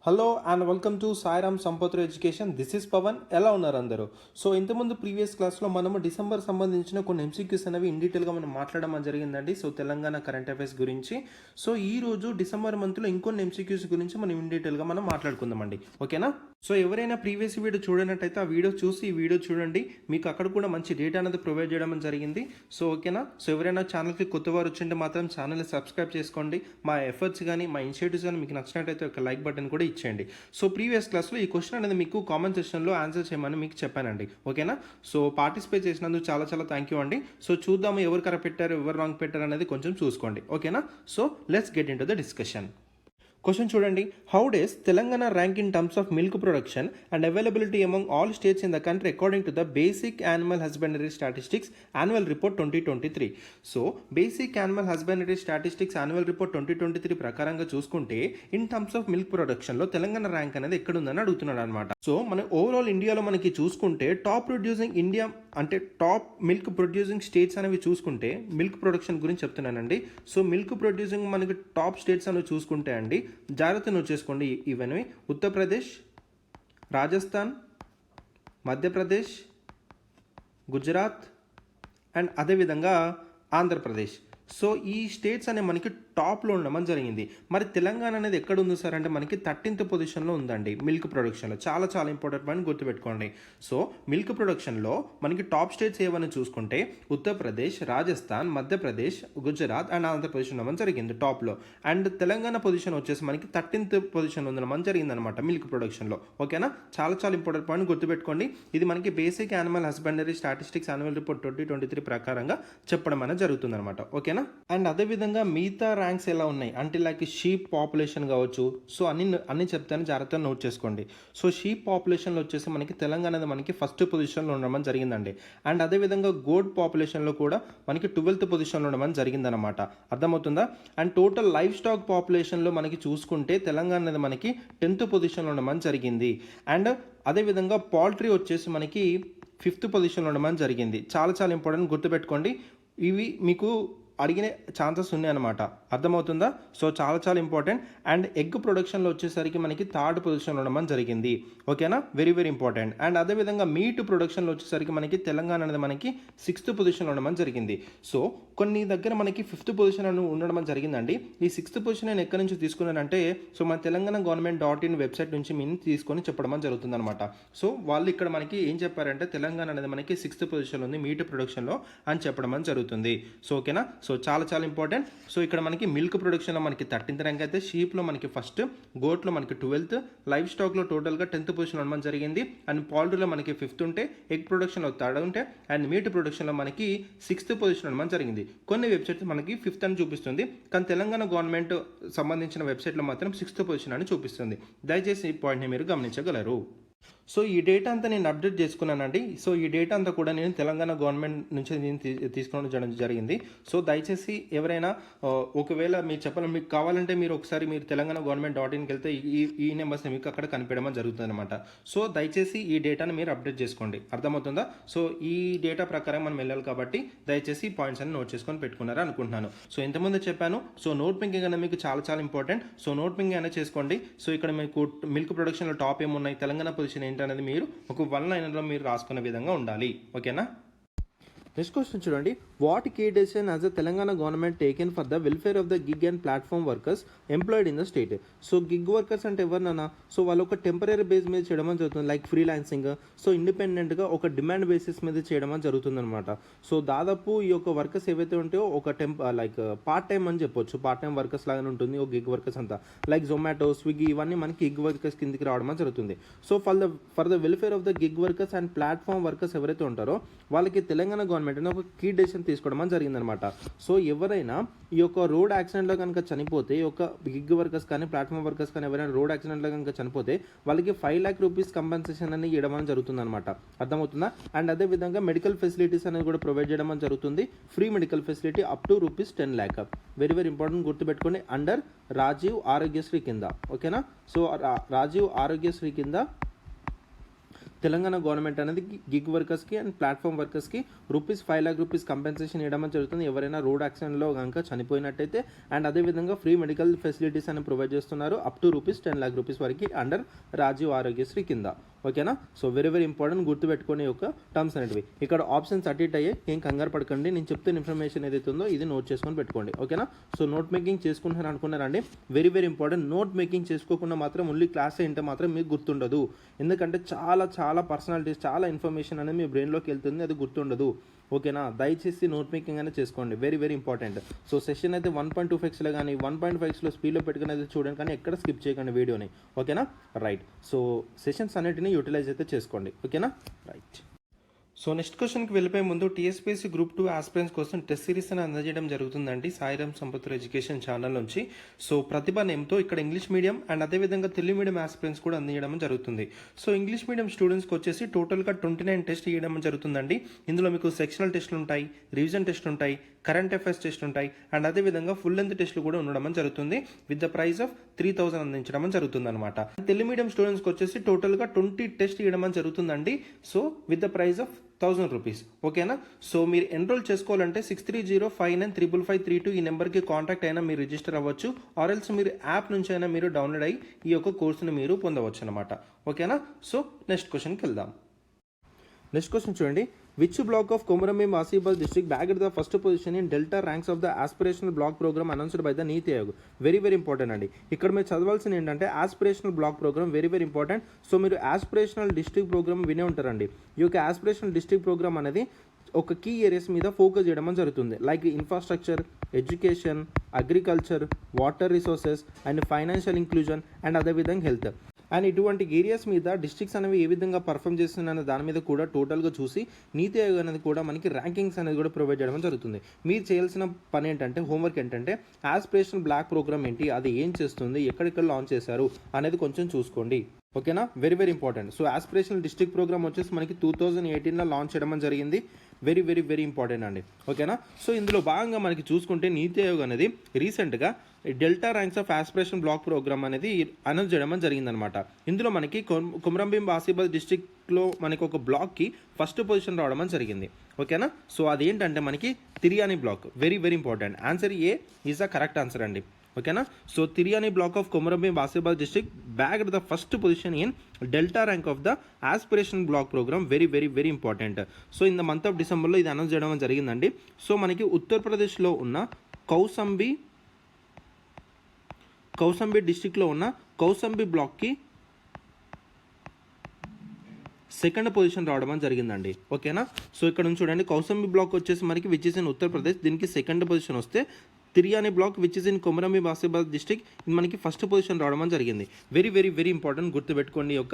Hello and welcome to Sairam సంపత్ర education. This is Pavan. ఎలా ఉన్నారు అందరూ? సో ఇంతకుముందు ప్రీవియస్ క్లాస్లో మనము డిసెంబర్ సంబంధించిన కొన్ని ఎంసీక్యూస్ అనేవి ఇన్ డీటెయిల్గా మనం మాట్లాడడం జరిగిందండి. సో తెలంగాణ కరెంట్ అఫైర్స్ గురించి. సో ఈ రోజు డిసెంబర్ మంత్లో ఇంకొన్ని ఎంసీక్యూస్ గురించి మనం ఇన్ డీటెయిల్గా మనం మాట్లాడుకుందామండి. ఓకేనా? సో ఎవరైనా ప్రీవియస్ వీడియో చూడనట్టయితే ఆ వీడియో చూసి ఈ వీడియో చూడండి. మీకు అక్కడ కూడా మంచి డేటా అనేది ప్రొవైడ్ చేయడం జరిగింది. సో ఓకేనా? సో ఎవరైనా ఛానల్కి కొత్త వారు వచ్చింటే మాత్రం ఛానల్ని సబ్స్క్రైబ్ చేసుకోండి. మా ఎఫర్ట్స్ కానీ మా ఇనిషియేటివ్స్ కానీ మీకు నచ్చినట్టయితే ఒక లైక్ బటన్ కూడా ఇచ్చేయండి. సో ప్రీవియస్ క్లాస్లో ఈ క్వశ్చన్ అనేది మీకు కామెంట్ సెక్షన్లో ఆన్సర్ చేయమని మీకు చెప్పానండి. ఓకేనా? సో పార్టిసిపేట్ చేసినందుకు చాలా చాలా థ్యాంక్ యూ అండి. సో చూద్దాము ఎవరు కరెక్ట్ పెట్టారు ఎవరు రాంగ్ పెట్టారు అనేది కొంచెం చూసుకోండి. ఓకేనా? So let's get into the discussion. Question చూడండి. How does Telangana rank in terms of milk production and availability among all states in the country according to the basic animal husbandry statistics annual report 2023. So basic animal husbandry statistics annual report 2023 ప్రకారంగా చూసుకుంటే in terms of milk ప్రొడక్షన్లో Telangana rank అనేది ఎక్కడుందని అడుగుతున్నాడు అనమాట. So మన overall ఇండియాలో మనకి చూసుకుంటే టాప్ ప్రొడ్యూసింగ్ ఇండియా అంటే టాప్ మిల్క్ ప్రొడ్యూసింగ్ స్టేట్స్ అనేవి చూసుకుంటే మిల్క్ ప్రొడక్షన్ గురించి చెప్తున్నానండి. సో మిల్క్ ప్రొడ్యూసింగ్ మనకి టాప్ స్టేట్స్ అనేవి చూసుకుంటే అండి జాగ్రత్త నోట్ చేసుకోండి. ఇవన్నీ ఉత్తరప్రదేశ్, రాజస్థాన్, మధ్యప్రదేశ్, గుజరాత్ అండ్ అదేవిధంగా ఆంధ్రప్రదేశ్. సో ఈ స్టేట్స్ అనే మనకి టాప్లో ఉండడం జరిగింది. మరి తెలంగాణ అనేది ఎక్కడ ఉంది సార్ అంటే మనకి 13th పొజిషన్లో ఉందండి మిల్క్ ప్రొడక్షన్లో. చాలా చాలా ఇంపార్టెంట్ పాయింట్ గుర్తుపెట్టుకోండి. సో మిల్క్ ప్రొడక్షన్లో మనకి టాప్ స్టేట్స్ ఏవని చూసుకుంటే ఉత్తరప్రదేశ్, రాజస్థాన్, మధ్యప్రదేశ్, గుజరాత్ అండ్ ఆంధ్రప్రదేశ్ ఉండడం జరిగింది టాప్లో. అండ్ తెలంగాణ పొజిషన్ వచ్చేసి మనకి 13th పొజిషన్ ఉండడం జరిగింది అనమాట మిల్క్ ప్రొడక్షన్లో. ఓకేనా? చాలా చాలా ఇంపార్టెంట్ పాయింట్ గుర్తుపెట్టుకోండి. ఇది మనకి basic animal husbandry statistics annual report 2023 ప్రకారంగా చెప్పడం అనేది జరుగుతుంది అనమాట. ఓకేనా? అండ్ అదేవిధంగా మిగతా ర్యాంక్స్ ఎలా ఉన్నాయి అంటే లైక్ షీప్ పాపులేషన్ కావచ్చు. సో అన్ని చెప్తాను, జాగ్రత్తగా నోట్ చేసుకోండి. సో షీప్ పాపులేషన్లో వచ్చేసి మనకి తెలంగాణ మనకి ఫస్ట్ పొజిషన్లో ఉండడం జరిగిందండి. అండ్ అదేవిధంగా గోడ్ పాపులేషన్లో కూడా మనకి 12th పొజిషన్లో ఉండడం జరిగిందనమాట. అర్థమవుతుందా? అండ్ టోటల్ లైఫ్ స్టాక్ పాపులేషన్లో మనకి చూసుకుంటే తెలంగాణ అనేది మనకి 10th పొజిషన్లో ఉండడం జరిగింది. అండ్ అదేవిధంగా పౌల్ట్రీ వచ్చేసి మనకి 5th పొజిషన్లో ఉండడం జరిగింది. చాలా చాలా ఇంపార్టెంట్ గుర్తుపెట్టుకోండి. ఇవి మీకు అడిగిన ఛాన్సెస్ ఉన్నాయన్నమాట. అర్థమవుతుందా? సో చాలా చాలా ఇంపార్టెంట్. అండ్ ఎగ్ ప్రొడక్షన్లో వచ్చేసరికి మనకి 3rd పొజిషన్లో ఉండడం జరిగింది. ఓకేనా? Very very important. అండ్ అదేవిధంగా మీట్ ప్రొడక్షన్లో వచ్చేసరికి మనకి తెలంగాణ అనేది మనకి 6th పొజిషన్లో ఉండడం జరిగింది. సో కొన్ని దగ్గర మనకి 5th పొజిషన్ అని ఉండడం జరిగిందండి. ఈ 6th పొజిషన్ నేను ఎక్కడి నుంచి తీసుకున్నానంటే సో మన తెలంగాణ గవర్నమెంట్.in వెబ్సైట్ నుంచి మేము తీసుకొని చెప్పడం జరుగుతుంది అనమాట. సో వాళ్ళు ఇక్కడ మనకి ఏం చెప్పారంటే తెలంగాణ అనేది మనకి 6th పొజిషన్లో ఉంది మీట్ ప్రొడక్షన్లో అని చెప్పడం జరుగుతుంది. సో ఓకేనా? సో చాలా చాలా ఇంపార్టెంట్. సో ఇక్కడ మనకి మిల్క్ ప్రొడక్షన్లో మనకి 13th ర్యాంక్ అయితే షీప్లో మనకి ఫస్ట్, గోట్లో మనకి 12th, లైఫ్ స్టాక్లో టోటల్గా 10th పొజిషన్ ఉండడం జరిగింది. అండ్ పౌల్ట్రీలో మనకి 5th ఉంటే, ఎగ్ ప్రొడక్షన్లో 3rd ఉంటే అండ్ మీట్ ప్రొడక్షన్లో మనకి 6th పొజిషన్ ఉండడం జరిగింది. కొన్ని వెబ్సైట్స్ మనకి 5th అని చూపిస్తుంది, కానీ తెలంగాణ గవర్నమెంట్ సంబంధించిన వెబ్సైట్లో మాత్రం 6th పొజిషన్ అని చూపిస్తుంది. దయచేసి ఈ పాయింట్ని మీరు గమనించగలరు. సో ఈ డేటా అంతా నేను అప్డేట్ చేసుకున్నానండి. సో ఈ డేటా అంతా కూడా నేను తెలంగాణ గవర్నమెంట్ నుంచి నేను తీసుకోవడం జరిగింది. సో దయచేసి ఎవరైనా ఒకవేళ మీరు చెప్పాలి మీకు కావాలంటే మీరు ఒకసారి మీరు తెలంగాణ గవర్నమెంట్.inకి వెళ్తే ఈ నెంబర్స్ని మీకు అక్కడ కనిపించడం జరుగుతుంది అనమాట. సో దయచేసి ఈ డేటాను మీరు అప్డేట్ చేసుకోండి. అర్థమవుతుందా? సో ఈ డేటా ప్రకారం మనం వెళ్ళాలి కాబట్టి దయచేసి ఈ పాయింట్స్ అన్ని నోట్ చేసుకొని పెట్టుకున్నారా అనుకుంటున్నాను. సో ఇంతకుముందు చెప్పాను. సో నోట్ పింకింగ్ అనేది మీకు చాలా చాలా ఇంపార్టెంట్. సో నోట్ పింకింగ్ అనేది చేసుకోండి. సో ఇక్కడ మీకు మిల్క్ ప్రొడక్షన్లో టాప్ ఏమున్నాయి, తెలంగాణ పొజిషన్ ఏంటి అనేది మీరు ఒక 1 లైన్లో మీరు రాసుకునే విధంగా ఉండాలి. ఓకేనా? నెక్స్ట్ క్వశ్చన్ చూడండి. What key decision has the Telangana government taken for the welfare of the gig and platform workers employed in the state? So gig workers అంటే ఎవరినన్నా సో వాళ్ళు ఒక టెంపరీ బేస్ మీద చేయడం జరుగుతుంది, లైక్ ఫ్రీలాన్సింగ్. సో ఇండిపెండెంట్గా ఒక డిమాండ్ బేసిస్ మీద చేయడం జరుగుతుంది అనమాట. సో దాదాపు ఈ యొక్క వర్కర్స్ ఏవైతే ఉంటాయో ఒక లైక్ పార్ట్ టైం అని చెప్పొచ్చు, పార్ట్ టైం వర్కర్స్ లాగానే ఉంటుంది ఒక గిగ్ వర్కర్స్ అంతా. లైక్ జొమాటో, స్విగ్గీ ఇవన్నీ మనకి గిగ్ వర్కర్స్ కిందికి రావడం జరుగుతుంది. So for the welfare of the gig workers and platform workers ఎవరైతే ఉంటారో వాళ్ళకి తెలంగాణ గవర్నమెంట్ ఒక కీ డెసిషన్ తీసుకోవడం జరిగిందనమాట. సో ఎవరైనా ఈ యొక్క రోడ్ యాక్సిడెంట్లో కనుక చనిపోతే, ఈ యొక్క గిగ్ వర్కర్స్ కానీ ప్లాట్ఫామ్ వర్కర్స్ కానీ ఎవరైనా రోడ్ యాక్సిడెంట్లో కనుక చనిపోతే వాళ్ళకి 5 lakh రూపీస్ కంపెన్సేషన్ అని ఇవ్వడం జరుగుతుంది అనమాట. అర్థమవుతుందా? అండ్ అదేవిధంగా మెడికల్ ఫెసిలిటీస్ అనేది కూడా ప్రొవైడ్ చేయడం జరుగుతుంది. Free medical facility up to ₹10 lakh. Very very important గుర్తుపెట్టుకోండి. అండర్ రాజీవ్ ఆరోగ్యశ్రీ కింద. ఓకేనా? సో రాజీవ్ ఆరోగ్యశ్రీ కింద తెలంగాణ గవర్నమెంట్ అనేది గిగ్ వర్కర్స్కి అండ్ ప్లాట్ఫామ్ వర్కర్స్కి ₹5 lakh కంపెన్సేషన్ ఇవ్వడం జరుగుతుంది ఎవరైనా రోడ్ యాక్సిడెంట్లో కనుక చనిపోయినట్టయితే. అండ్ అదేవిధంగా ఫ్రీ మెడికల్ ఫెసిలిటీస్ అని ప్రొవైడ్ చేస్తున్నారు అప్ టు ₹10 lakh వరకు అండర్ రాజీవ్ ఆరోగ్యశ్రీ కింద. ఓకేనా. సో వెరీ వెరీ ఇంపార్టెంట్, గుర్తుపెట్టుకునే యొక్క టర్మ్స్ అనేటివి. ఇక్కడ ఆప్షన్స్ అటు అయ్యే ఏం కంగారు పడకండి, నేను చెప్తున్న ఇన్ఫర్మేషన్ ఏదైతే ఉందో ఇది నోట్ చేసుకొని పెట్టుకోండి. ఓకేనా. సో నోట్ మేకింగ్ చేసుకుంటున్నారు అనుకున్నారండి, very very important. Note making చేసుకోకుండా మాత్రం ఓన్లీ క్లాస్ ఏంటో మాత్రం మీకు గుర్తుండదు. ఎందుకంటే చాలా చాలా పర్సనాలిటీస్, చాలా ఇన్ఫర్మేషన్ అనేది మీ బ్రెయిన్లోకి వెళ్తుంది, అది గుర్తుండదు. ఓకేనా. దయచేసి నోట్ మేకింగ్ అనేది చేసుకోండి, very very important. So session అయితే 1.25xలో కానీ 1.5xలో స్పీడ్లో పెట్టుకుని అయితే చూడండి, కానీ ఎక్కడ స్కిప్ చేయకండి వీడియోని. ఓకేనా. రైట్. సో సెషన్స్ అన్నిటిని యూటిలైజ్ అయితే చేసుకోండి. ఓకేనా. రైట్. సో నెక్స్ట్ క్వశ్చన్కి వెళ్ళిపోయే ముందు టీఎస్పీఎస్సీ గ్రూప్ 2 ఆస్పిరెంట్స్ కోసం టెస్ట్ సిరీస్ అని అందజేయడం జరుగుతుందండి సాయిరామ్ సంపత్ర ఎడ్యుకేషన్ ఛానల్ నుంచి. సో ప్రతిభ నేమ్తో ఇక్కడ ఇంగ్లీష్ మీడియం అండ్ అదేవిధంగా తెలుగు మీడియం ఆస్పిరెంట్స్ కూడా అందజేయడం జరుగుతుంది. సో ఇంగ్లీష్ మీడియం స్టూడెంట్స్కి వచ్చేసి టోటల్గా 29 టెస్ట్ ఇవ్వడం జరుగుతుందండి. ఇందులో మీకు సెక్షనల్ టెస్టులు ఉంటాయి, రివిజన్ టెస్టులు ఉంటాయి, కరెంట్ అఫైర్స్ టెస్ట్ ఉంటాయి అండ్ అదేవిధంగా ఫుల్ లెంత్ టెస్టులు కూడా ఉండడం జరుగుతుంది విత్ ద ప్రైస్ ఆఫ్ 3000 అందించడం జరుగుతుంది అనమాట. తెలుగు మీడియం స్టూడెంట్స్కి వచ్చేసి టోటల్గా 20 టెస్ట్ ఇవ్వడం జరుగుతుందండి. So with the price of ₹1000. ఓకేనా. సో మీరు ఎన్రోల్ చేసుకోవాలంటే 6305935532 ఈ నెంబర్కి కాంటాక్ట్ అయినా మీరు రిజిస్టర్ అవ్వచ్చు, ఆర్ఎల్స్ మీరు యాప్ నుంచి అయినా మీరు డౌన్లోడ్ అయ్యి ఈ యొక్క కోర్సును మీరు పొందవచ్చు అనమాట. ఓకేనా. సో నెక్స్ట్ క్వశ్చన్కి వెళ్దాం. నెక్స్ట్ క్వశ్చన్ చూడండి. Which block of Komaramim Asifabad district bagged the first position in Delta ranks of the aspirational block program announced by the Niti Aayog? Very very important అండి. ఇక్కడ మీరు చదవాల్సింది ఏంటంటే aspirational block programme, very very important. So మీరు aspirational district programme వినే ఉంటారండి. ఈ యొక్క ఆస్పిరేషనల్ డిస్ట్రిక్ట్ ప్రోగ్రామ్ అనేది ఒక కీ ఏరియాస్ మీద ఫోకస్ చేయడం జరుగుతుంది, like infrastructure, education, agriculture, water resources and financial inclusion and అదేవిధంగా హెల్త్. అండ్ ఇటువంటి ఏరియాస్ మీద డిస్ట్రిక్ట్స్ అనేవి ఏ విధంగా పర్ఫామ్ చేస్తున్నాయన్న దాని మీద కూడా టోటల్గా చూసి నీతి ఆయోగ్ అనేది కూడా మనకి ర్యాంకింగ్స్ అనేది కూడా ప్రొవైడ్ చేయడం జరుగుతుంది. మీరు చేయాల్సిన పని ఏంటంటే, హోంవర్క్ ఏంటంటే ఆస్పిరేషనల్ బ్లాక్ ప్రోగ్రామ్ ఏంటి, అది ఏం చేస్తుంది, ఎక్కడెక్కడ లాంచ్ చేశారు అనేది కొంచెం చూసుకోండి. ఓకేనా. Very very important. So aspirational district programme వచ్చేసి మనకి 2018లో లాంచ్ చేయడం జరిగింది. వెరీ వెరీ వెరీ ఇంపార్టెంట్ అండి. ఓకేనా. సో ఇందులో భాగంగా మనకి చూసుకుంటే నీతి ఆయోగ్ అనేది రీసెంట్గా delta ranks of aspiration block programme అనేది అనౌన్స్ చేయడం జరిగిందనమాట. ఇందులో మనకి కొమరంభీం ఆసిఫాబాద్ డిస్ట్రిక్ట్లో మనకి ఒక బ్లాక్కి ఫస్ట్ పొజిషన్ రావడం జరిగింది. ఓకేనా. సో అదేంటంటే మనకి Tiryani block, very very important. Answer A is the correct answer అండి. ఓకేనా. So Tiryani block of Komaram Bheem Asifabad district bagged the first position in delta rank of the aspiration block programme, very very very important. So in the month of డిసెంబర్లో ఇది announce చేయడం జరిగిందండి. So మనకి ఉత్తరప్రదేశ్లో ఉన్న కౌసంబి డిస్ట్రిక్ట్లో ఉన్న కౌసంబి బ్లాక్కి సెకండ్ పొజిషన్ రావడం జరిగిందండి. ఓకేనా. సో ఇక్కడ నుంచి చూడండి, కౌసంబి బ్లాక్ వచ్చేసి మనకి విచ్ ఇస్ ఇన్ ఉత్తరప్రదేశ్, దీనికి సెకండ్ పొజిషన్ వస్తే Tiryani block which is in Komaram Bheem Asifabad district మనకి ఫస్ట్ పొజిషన్ రావడం జరిగింది. వెరీ వెరీ వెరీ ఇంపార్టెంట్, గుర్తుపెట్టుకోండి యొక్క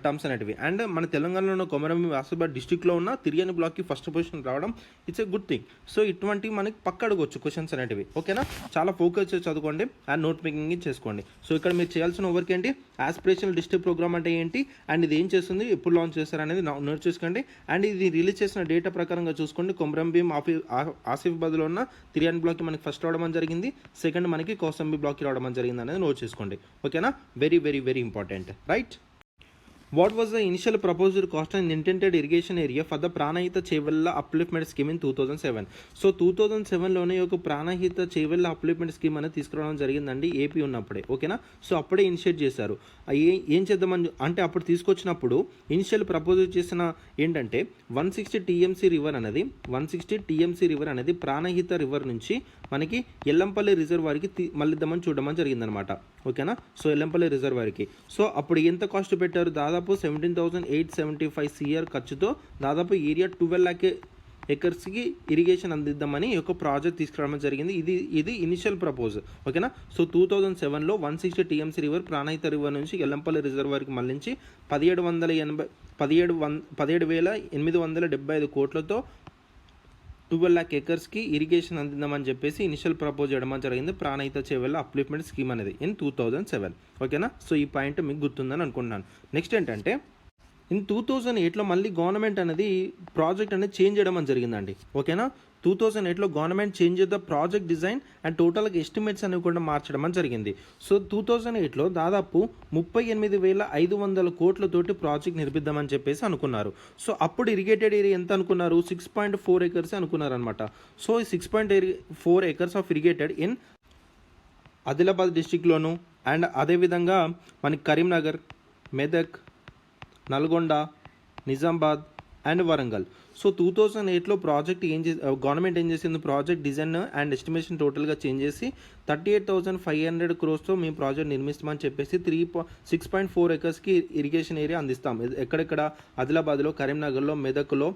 టర్మ్స్ అనేటివి. అండ్ మన తెలంగాణలో ఉన్న కొమరంభీం ఆసిఫాబాద్ డిస్ట్రిక్ట్లో ఉన్న తిరియాని బ్లాక్కి ఫస్ట్ పొజిషన్ రావడం it's a good thing. So ఇటువంటివి మనకి పక్క అడగవచ్చు క్వశ్చన్స్ అనేటివి. ఓకేనా. చాలా ఫోకస్ చేసి చదువుకోండి అండ్ నోట్ మేకింగ్ చేసుకోండి. సో ఇక్కడ మీరు చేయాల్సిన వర్క్ ఏంటి, ఆస్పిరేషనల్ డిస్ట్రిక్ట్ ప్రోగ్రామ్ అంటే ఏంటి అండ్ ఇది ఏం చేస్తుంది, ఎప్పుడు లాంచ్ చేస్తారు అనేది నోట్ చేసుకోండి. అండ్ ఇది రిలీజ్ చేసిన డేటా ప్రకారంగా చూసుకోండి. కొమరంభీం ఆసిఫాబాద్లో ఉన్న తిరియాని బ్లాక్కి మనకి ఫస్ట్ రావడం జరిగింది, సెకండ్ మనకి కౌసంబి బ్లాక్కి రావడం జరిగింది అనేది నోట్ చేసుకోండి. ఓకేనా. Very very very important. Right. What was the initial proposed cost and intended irrigation area for the Pranahita Chevella Upliftment Scheme in 2007? So 2007లోనే ఒక ప్రాణహిత చేవెళ్ళ అప్లిప్మెంట్ స్కీమ్ అనేది తీసుకురావడం జరిగిందండి ఏపీ ఉన్నప్పుడే. ఓకేనా. సో అప్పుడే ఇనిషియేట్ చేశారు. ఏం చేద్దామని అంటే అప్పుడు తీసుకొచ్చినప్పుడు ఇనిషియల్ ప్రపోజ్ చేసిన ఏంటంటే 160 టీఎంసీ రివర్ అనేది ప్రాణహిత రివర్ నుంచి మనకి ఎల్లంపల్లి రిజర్వాయర్కి మళ్ళిద్దామని చూడమని జరిగిందనమాట. ఓకేనా. సో ఎల్లంపల్లి రిజర్వాయర్కి. సో అప్పుడు ఎంత కాస్ట్ పెట్టారు, దాదాపు 17,875 CR ఖర్చుతో దాదాపు ఏరియా 12 lakh ఎకర్స్కి ఇరిగేషన్ అందిద్దామని ఒక ప్రాజెక్ట్ తీసుకురావడం జరిగింది. ఇది ఇనిషియల్ ప్రపోజ్. ఓకేనా. సో 2007లో 160 టీఎంసీ రివర్ ప్రాణహిత రివర్ నుంచి ఎల్లంపల్లి రిజర్వాయర్కి మళ్ళించి 17,875 కోట్లతో 12 lakh ఎకర్స్కి ఇరిగేషన్ అందిద్దామని చెప్పేసి ఇనిషియల్ ప్రపోజ్ చేయడం జరిగింది ప్రాణహిత చేవెళ్ళ అప్లిప్మెంట్ స్కీమ్ అనేది ఇన్ 2007. ఓకేనా. సో ఈ పాయింట్ మీకు గుర్తుందని అనుకుంటున్నాను. నెక్స్ట్ ఏంటంటే ఇన్ 2008లో మళ్ళీ గవర్నమెంట్ అనేది ప్రాజెక్ట్ అనేది చేంజ్ చేయడం జరిగిందండి. ఓకేనా. 2008లో government change the project design and టోటల్గా ఎస్టిమేట్స్ అనేవి కూడా మార్చడం అని జరిగింది. సో 2008లో దాదాపు 38,500 కోట్లతోటి ప్రాజెక్ట్ నిర్మిద్దామని చెప్పేసి అనుకున్నారు. సో అప్పుడు ఇరిగేటెడ్ ఏరియా ఎంత అనుకున్నారు, 6.4 acres అనుకున్నారు అనమాట. సో ఈ 6.4 acres of irrigated in Adilabad డిస్టిక్లోను అండ్ అదేవిధంగా మనకి కరీంనగర్, మెదక్, నల్గొండ, నిజామాబాద్ అండ్ వరంగల్. సో 2008లో ప్రాజెక్ట్ గవర్నమెంట్ ఏం చేసింది, ప్రాజెక్ట్ డిజైన్ అండ్ ఎస్టిమేషన్ టోటల్గా చేంజ్ చేసి 38,500 crores మేము ప్రాజెక్ట్ నిర్మిస్తామని చెప్పేసి 6.4 acresకి ఇరిగేషన్ ఏరియా అందిస్తాం. ఎక్కడెక్కడ, ఆదిలాబాద్లో, కరీంనగర్లో, మెదక్లో,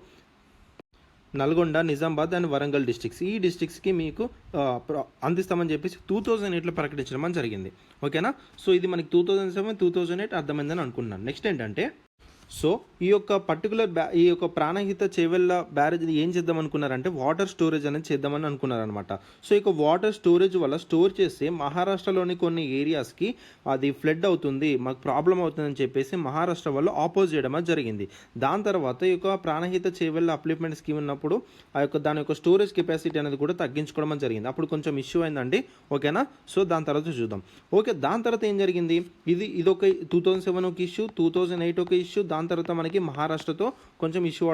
నల్గొండ, నిజామాబాద్ అండ్ వరంగల్ డిస్ట్రిక్ట్స్, ఈ డిస్ట్రిక్ట్స్కి మీకు అందిస్తామని చెప్పేసి 2008లో ప్రకటించడం అని జరిగింది. ఓకేనా. సో ఇది మనకి 2007, 2008 అర్థమైందని అనుకుంటున్నాను. నెక్స్ట్ ఏంటంటే, సో ఈ యొక్క పర్టికులర్ ఈ యొక్క ప్రాణహిత చేవెళ్ళ బ్యారేజ్ ఏం చేద్దాం అనుకున్నారంటే వాటర్ స్టోరేజ్ అనేది చేద్దామని అనుకున్నారనమాట. సో ఇక వాటర్ స్టోరేజ్ వల్ల స్టోర్ చేస్తే మహారాష్ట్రలోని కొన్ని ఏరియాస్కి అది ఫ్లడ్ అవుతుంది, మాకు ప్రాబ్లం అవుతుందని చెప్పేసి మహారాష్ట్ర వాళ్ళు ఆపోజ్ చేయడం అది జరిగింది. దాని తర్వాత ఈ యొక్క ప్రాణహిత చేవెళ్ళ అప్లిప్మెంట్ స్కీమ్ ఉన్నప్పుడు దాని యొక్క స్టోరేజ్ కెపాసిటీ అనేది కూడా తగ్గించుకోవడం అని జరిగింది. అప్పుడు కొంచెం ఇష్యూ అయిందండి. ఓకేనా. సో దాని తర్వాత చూద్దాం. ఓకే, దాని తర్వాత ఏం జరిగింది, ఇదొక 2007 ఒక ఇష్యూ, 2008 ఒక ఇష్యూ, దాని తర్వాత మనకి మహారాష్ట్రతో కొంచెం ఇష్యూ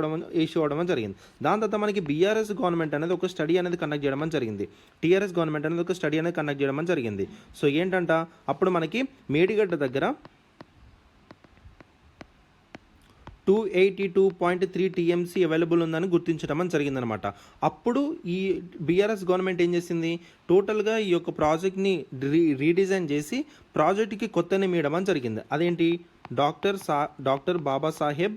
అవడం జరిగింది. దాని తర్వాత మనకి బీఆర్ఎస్ గవర్నమెంట్ అనేది ఒక స్టడీ అనేది కండక్ట్ చేయడం జరిగింది. టీఆర్ఎస్ గవర్నమెంట్ అనేది ఒక స్టడీ అనేది కండక్ట్ చేయడం జరిగింది. సో ఏంటంట, అప్పుడు మనకి మేడిగడ్డ దగ్గర 282.3 TMC అవైలబుల్ ఉందని గుర్తించడం అని జరిగిందనమాట. అప్పుడు ఈ బీఆర్ఎస్ గవర్నమెంట్ ఏం చేసింది, టోటల్గా ఈ యొక్క ప్రాజెక్ట్ని రీడిజైన్ చేసి ప్రాజెక్ట్కి కొత్త నేమ్ ఇవ్వడం అని జరిగింది. అదేంటి, డాక్టర్ బాబాసాహెబ్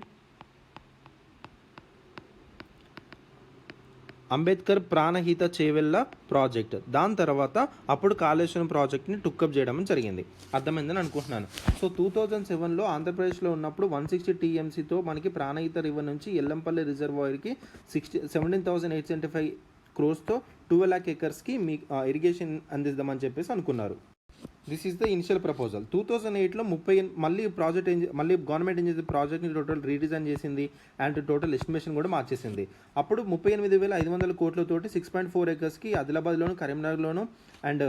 అంబేద్కర్ ప్రాణహిత చేవెళ్ళ ప్రాజెక్ట్. దాని తర్వాత అప్పుడు కాళేశ్వరం ప్రాజెక్ట్ని టుక్కప్ చేయడం జరిగింది. అర్థమైందని అనుకుంటున్నాను. సో 2007లో ఆంధ్రప్రదేశ్లో ఉన్నప్పుడు 160 TMCతో మనకి ప్రాణహిత రివర్ నుంచి ఎల్లంపల్లి రిజర్వాయర్కి 17,875 crores-తో 12 lakh acresకి మీ ఇరిగేషన్ అందిద్దామని చెప్పేసి అనుకున్నారు. This is the initial proposal. 2008లో మళ్ళీ గవర్నమెంట్ ఏం చేసింది, ప్రాజెక్ట్ని టోటల్ రీడిజైన్ చేసింది అండ్ టోటల్ ఎస్టిమేషన్ కూడా మార్చేసింది. అప్పుడు 38,500 కోట్లతోటి 6.4 acresకి ఆదిలాబాద్లోను, కరీంనగర్లోను అండ్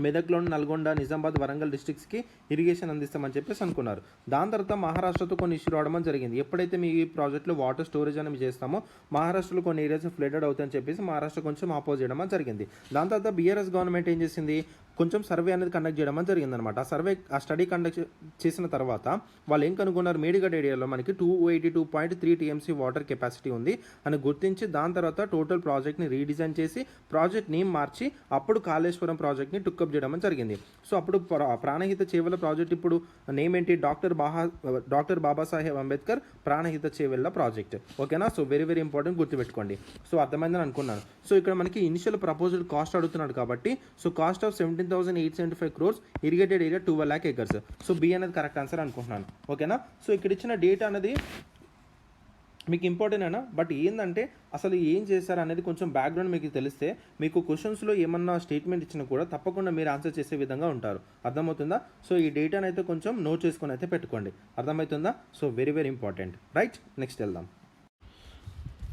మెదక్లోను, నల్గొండ, నిజామాబాద్, వరంగల్ డిస్ట్రిక్ట్స్కి ఇరిగేషన్ అందిస్తామని చెప్పేసి అనుకున్నారు. దాని తర్వాత మహారాష్ట్రతో కొన్ని ఇష్యూ రావడం జరిగింది. ఎప్పుడైతే మీ ఈ ప్రాజెక్ట్లో వాటర్ స్టోరేజ్ అనేది చేస్తామో మహారాష్ట్రలో కొన్ని ఏరియాస్ ఫ్లడెడ్ అవుతాయని చెప్పేసి మహారాష్ట్ర కొంచెం ఆపోజ్ చేయడం జరిగింది. దాని తర్వాత బీఆర్ఎస్ గవర్నమెంట్ ఏం చేసింది, కొంచెం సర్వే అనేది కండక్ట్ చేయడం జరిగిందనమాట. ఆ స్టడీ కండక్ట్ చేసిన తర్వాత వాళ్ళు ఏం కనుగొన్నారు, మేడిగడ్డ ఏరియాలో మనకి 282.3 TMC వాటర్ కెపాసిటీ ఉంది అని గుర్తించి దాని తర్వాత టోటల్ ప్రాజెక్ట్ని రీడిజైన్ చేసి ప్రాజెక్ట్ నేమ్ మార్చి అప్పుడు కాళేశ్వరం ప్రాజెక్ట్ని టుక్కప్ చేయడం జరిగింది. సో అప్పుడు ప్రాణహిత చేవెళ్ళ ప్రాజెక్ట్ ఇప్పుడు నేమ్ ఏంటి, డాక్టర్ బాబాసాహెబ్ అంబేద్కర్ ప్రాణహిత చేవెళ్ళ ప్రాజెక్ట్. ఓకేనా. సో వెరీ వెరీ ఇంపార్టెంట్, గుర్తుపెట్టుకోండి. సో అర్థమైందని అనుకున్నాను. సో ఇక్కడ మనకి ఇనిషియల్ ప్రపోజల్ కాస్ట్ అడుగుతున్నాడు కాబట్టి so cost of 17,875 crores, irrigated area 12 lakh acres. So B అనేది కరెక్ట్ ఆన్సర్ అనుకుంటున్నాను. ఓకేనా. సో ఇక్కడ ఇచ్చిన డేటా అనేది మీకు ఇంపార్టెంట్ అయినా, బట్ ఏంటంటే అసలు ఏం చేశారు అనేది కొంచెం బ్యాక్గ్రౌండ్ మీకు తెలిస్తే మీకు క్వశ్చన్స్లో ఏమన్నా స్టేట్మెంట్ ఇచ్చినా కూడా తప్పకుండా మీరు ఆన్సర్ చేసే విధంగా ఉంటారు. అర్థమవుతుందా. సో ఈ డేటాను అయితే కొంచెం నోట్ చేసుకొని అయితే పెట్టుకోండి. అర్థమవుతుందా. So very very important. Right, next వెళ్దాం.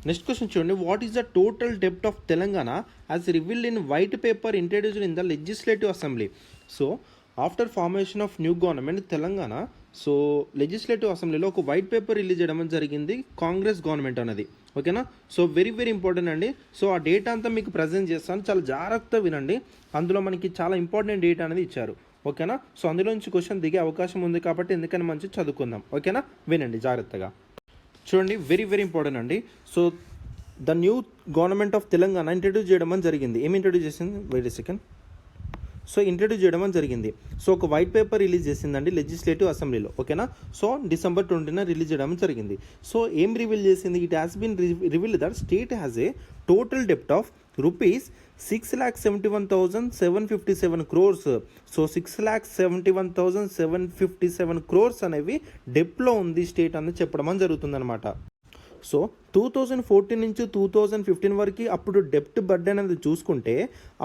నెక్స్ట్ క్వశ్చన్ చూడండి, వాట్ ఈస్ ద టోటల్ డెప్ట్ of Telangana as revealed in white paper introduced in the legislative assembly. So after formation of new government Telangana, so legislative అసెంబ్లీలో ఒక white paper release చేయడం జరిగింది Congress government అనేది. ఓకేనా. So very very important అండి. So ఆ data అంతా మీకు ప్రజెంట్ చేస్తాను, చాలా జాగ్రత్తగా వినండి. అందులో మనకి చాలా ఇంపార్టెంట్ డేటా అనేది ఇచ్చారు. ఓకేనా. సో అందులో నుంచి క్వశ్చన్ దిగే అవకాశం ఉంది కాబట్టి ఎందుకని మంచి చదువుకుందాం. ఓకేనా, వినండి జాగ్రత్తగా. చూడండి, వెరీ వెరీ ఇంపార్టెంట్ అండి. So the new government of Telangana introduce చేయడం జరిగింది. ఏమి ఇంట్రడ్యూస్ చేసింది, వెయిట్ సెకండ్. సో ఇంట్రడ్యూస్ చేయడం జరిగింది. సో ఒక వైట్ పేపర్ రిలీజ్ చేసిందండి లెజిస్లేటివ్ అసెంబ్లీలో. ఓకేనా. సో December 20న రిలీజ్ చేయడం జరిగింది. సో ఏం రివీల్ చేసింది, it has been revealed that state has a total డెప్ట్ of rupees 6,71,757 crores. So 6,71,757 crores అనేవి డెప్ట్లో ఉంది స్టేట్ అని చెప్పడం జరుగుతుందన్నమాట. సో 2014 నుంచి 2015 వరకు అప్పుడు డెప్ట్ బర్డెన్ అనేది చూసుకుంటే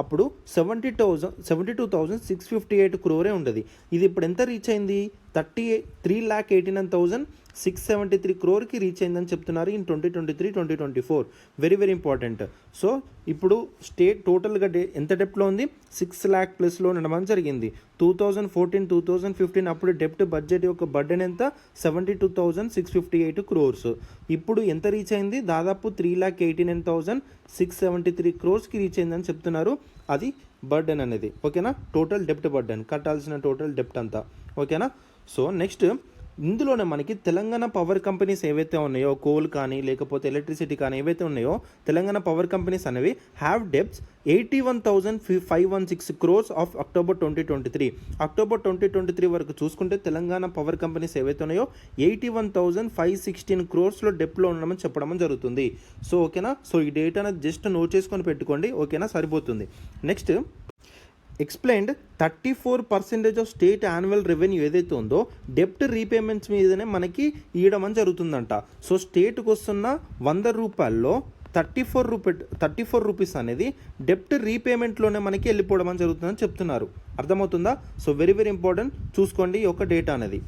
అప్పుడు 72,658 crore ఉండేది. ఇది ఇప్పుడు ఎంత రీచ్ అయింది, 3,18,900 673 crore రీచ్ అయిందని చెప్తున్నారు in 2023-2024. Very very important. So ఇప్పుడు స్టేట్ టోటల్గా ఎంత డెప్ట్లో ఉంది, 6 lakh ప్లస్లో ఉండడం జరిగింది. 2014-2015 అప్పుడు డెప్ట్ బడ్జెట్ యొక్క బర్డెన్ ఎంత, 72,658 crores. ఇప్పుడు ఎంత రీచ్ అయింది, దాదాపు 3,89,673 crores రీచ్ అయిందని చెప్తున్నారు. అది బర్డెన్ అనేది. ఓకేనా, టోటల్ డెప్ట్ బర్డెన్, కట్టాల్సిన టోటల్ డెప్ట్ అంతా. ఓకేనా. సో నెక్స్ట్ ఇందులోనే మనకి తెలంగాణ పవర్ కంపెనీస్ ఏవైతే ఉన్నాయో, కోల్ కానీ లేకపోతే ఎలక్ట్రిసిటీ కానీ ఏవైతే ఉన్నాయో, తెలంగాణ పవర్ కంపెనీస్ అనేవి have debts 81,516 crores of October 2023. October 2023 వరకు చూసుకుంటే తెలంగాణ పవర్ కంపెనీస్ ఏవైతే ఉన్నాయో 81,516 crores డెప్ట్లో ఉండమని చెప్పడం జరుగుతుంది. సో ఓకేనా. సో ఈ డేటా అనేది జస్ట్ నోట్ చేసుకొని పెట్టుకోండి. ఓకేనా, సరిపోతుంది. Next explained 34% of state annual revenue ఏదైతే ఉందో డెప్ట్ రీపేమెంట్స్ మీదనే మనకి ఇవ్వడం జరుగుతుందంట. సో స్టేట్కి వస్తున్న 100 రూపాయల్లో 34 రూపీస్ అనేది డెప్ట్ రీపేమెంట్లోనే మనకి వెళ్ళిపోవడం జరుగుతుందని చెప్తున్నారు. అర్థమవుతుందా? సో వెరీ వెరీ ఇంపార్టెంట్, చూసుకోండి ఈ యొక్క డేటా అనేది.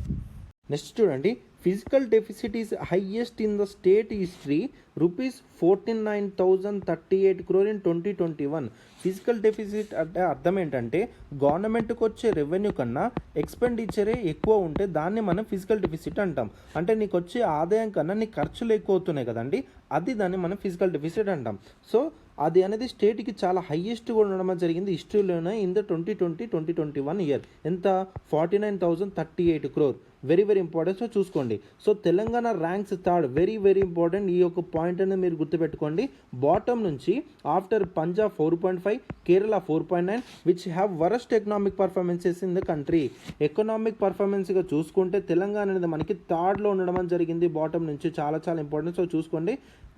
నెక్స్ట్ చూడండి, physical deficit is highest in the state history, ₹49,038 crore in 2021. Physical deficit అంటే అర్థం ఏంటంటే గవర్నమెంట్కి వచ్చే రెవెన్యూ కన్నా ఎక్స్పెండిచరే ఎక్కువ ఉంటే దాన్ని మనం ఫిజికల్ డెఫిసిట్ అంటాం. అంటే నీకు వచ్చే ఆదాయం కన్నా నీ ఖర్చులు ఎక్కువ అవుతున్నాయి కదండి, అది దాన్ని మనం ఫిజికల్ డెఫిసిట్ అంటాం. సో అది అనేది స్టేట్కి చాలా హైయెస్ట్ కూడా ఉండడం జరిగింది హిస్టరీలోనే ఇన్ ద 2020-2021 ఇయర్. ఎంత, 49,038 crore. Very very important. So చూసుకోండి. So Telangana ranks third. Very very important, ఈ యొక్క పాయింట్ అనేది మీరు గుర్తుపెట్టుకోండి. బాటమ్ నుంచి after Punjab 4.5, Kerala 4.9 which have worst economic performances in the country. Economic పర్ఫార్మెన్స్గా చూసుకుంటే తెలంగాణ అనేది మనకి థర్డ్లో ఉండడం జరిగింది బాటమ్ నుంచి. చాలా చాలా ఇంపార్టెంట్. సో చూసుకోండి.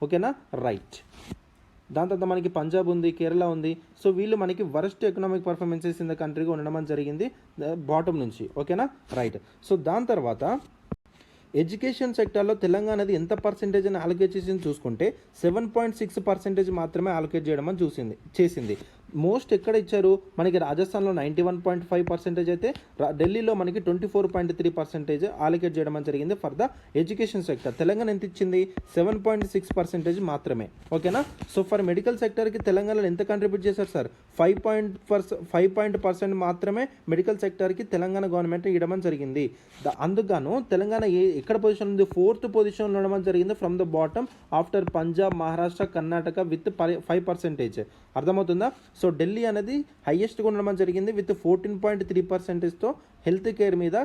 ఓకేనా, రైట్. దాని తర్వాత మనకి పంజాబ్ ఉంది, కేరళ ఉంది. సో వీళ్ళు మనకి worst economic performances in the కంట్రీగా ఉండడం జరిగింది బాటమ్ నుంచి. ఓకేనా, రైట్. సో దాని తర్వాత ఎడ్యుకేషన్ సెక్టార్లో తెలంగాణది ఎంత పర్సెంటేజ్ అని అలొకేట్ చేసింది చూసుకుంటే 7.6% మాత్రమే అలొకేట్ చేయడం అని చేసింది. మోస్ట్ ఎక్కడ ఇచ్చారు, మనకి రాజస్థాన్లో 91.5% అయితే ఢిల్లీలో మనకి 24.3% అలొకేట్ చేయడం జరిగింది for the education sector. Telangana ఎంత ఇచ్చింది, 7.6% మాత్రమే. ఓకేనా. సో ఫర్ మెడికల్ సెక్టర్కి తెలంగాణలో ఎంత కంట్రిబ్యూట్ చేశారు సార్, 5% మాత్రమే మెడికల్ సెక్టర్కి తెలంగాణ గవర్నమెంట్ ఇవ్వడం జరిగింది. అందుకు తెలంగాణ ఎక్కడ పొజిషన్ ఉంది, 4th పొజిషన్లో ఉండడం జరిగింది from the bottom after Punjab, Maharashtra, Karnataka with 5%. అర్థమవుతుందా? సో ఢిల్లీ అనేది హైయెస్ట్గా ఉండడం జరిగింది విత్ 14.3%తో హెల్త్ కేర్ మీద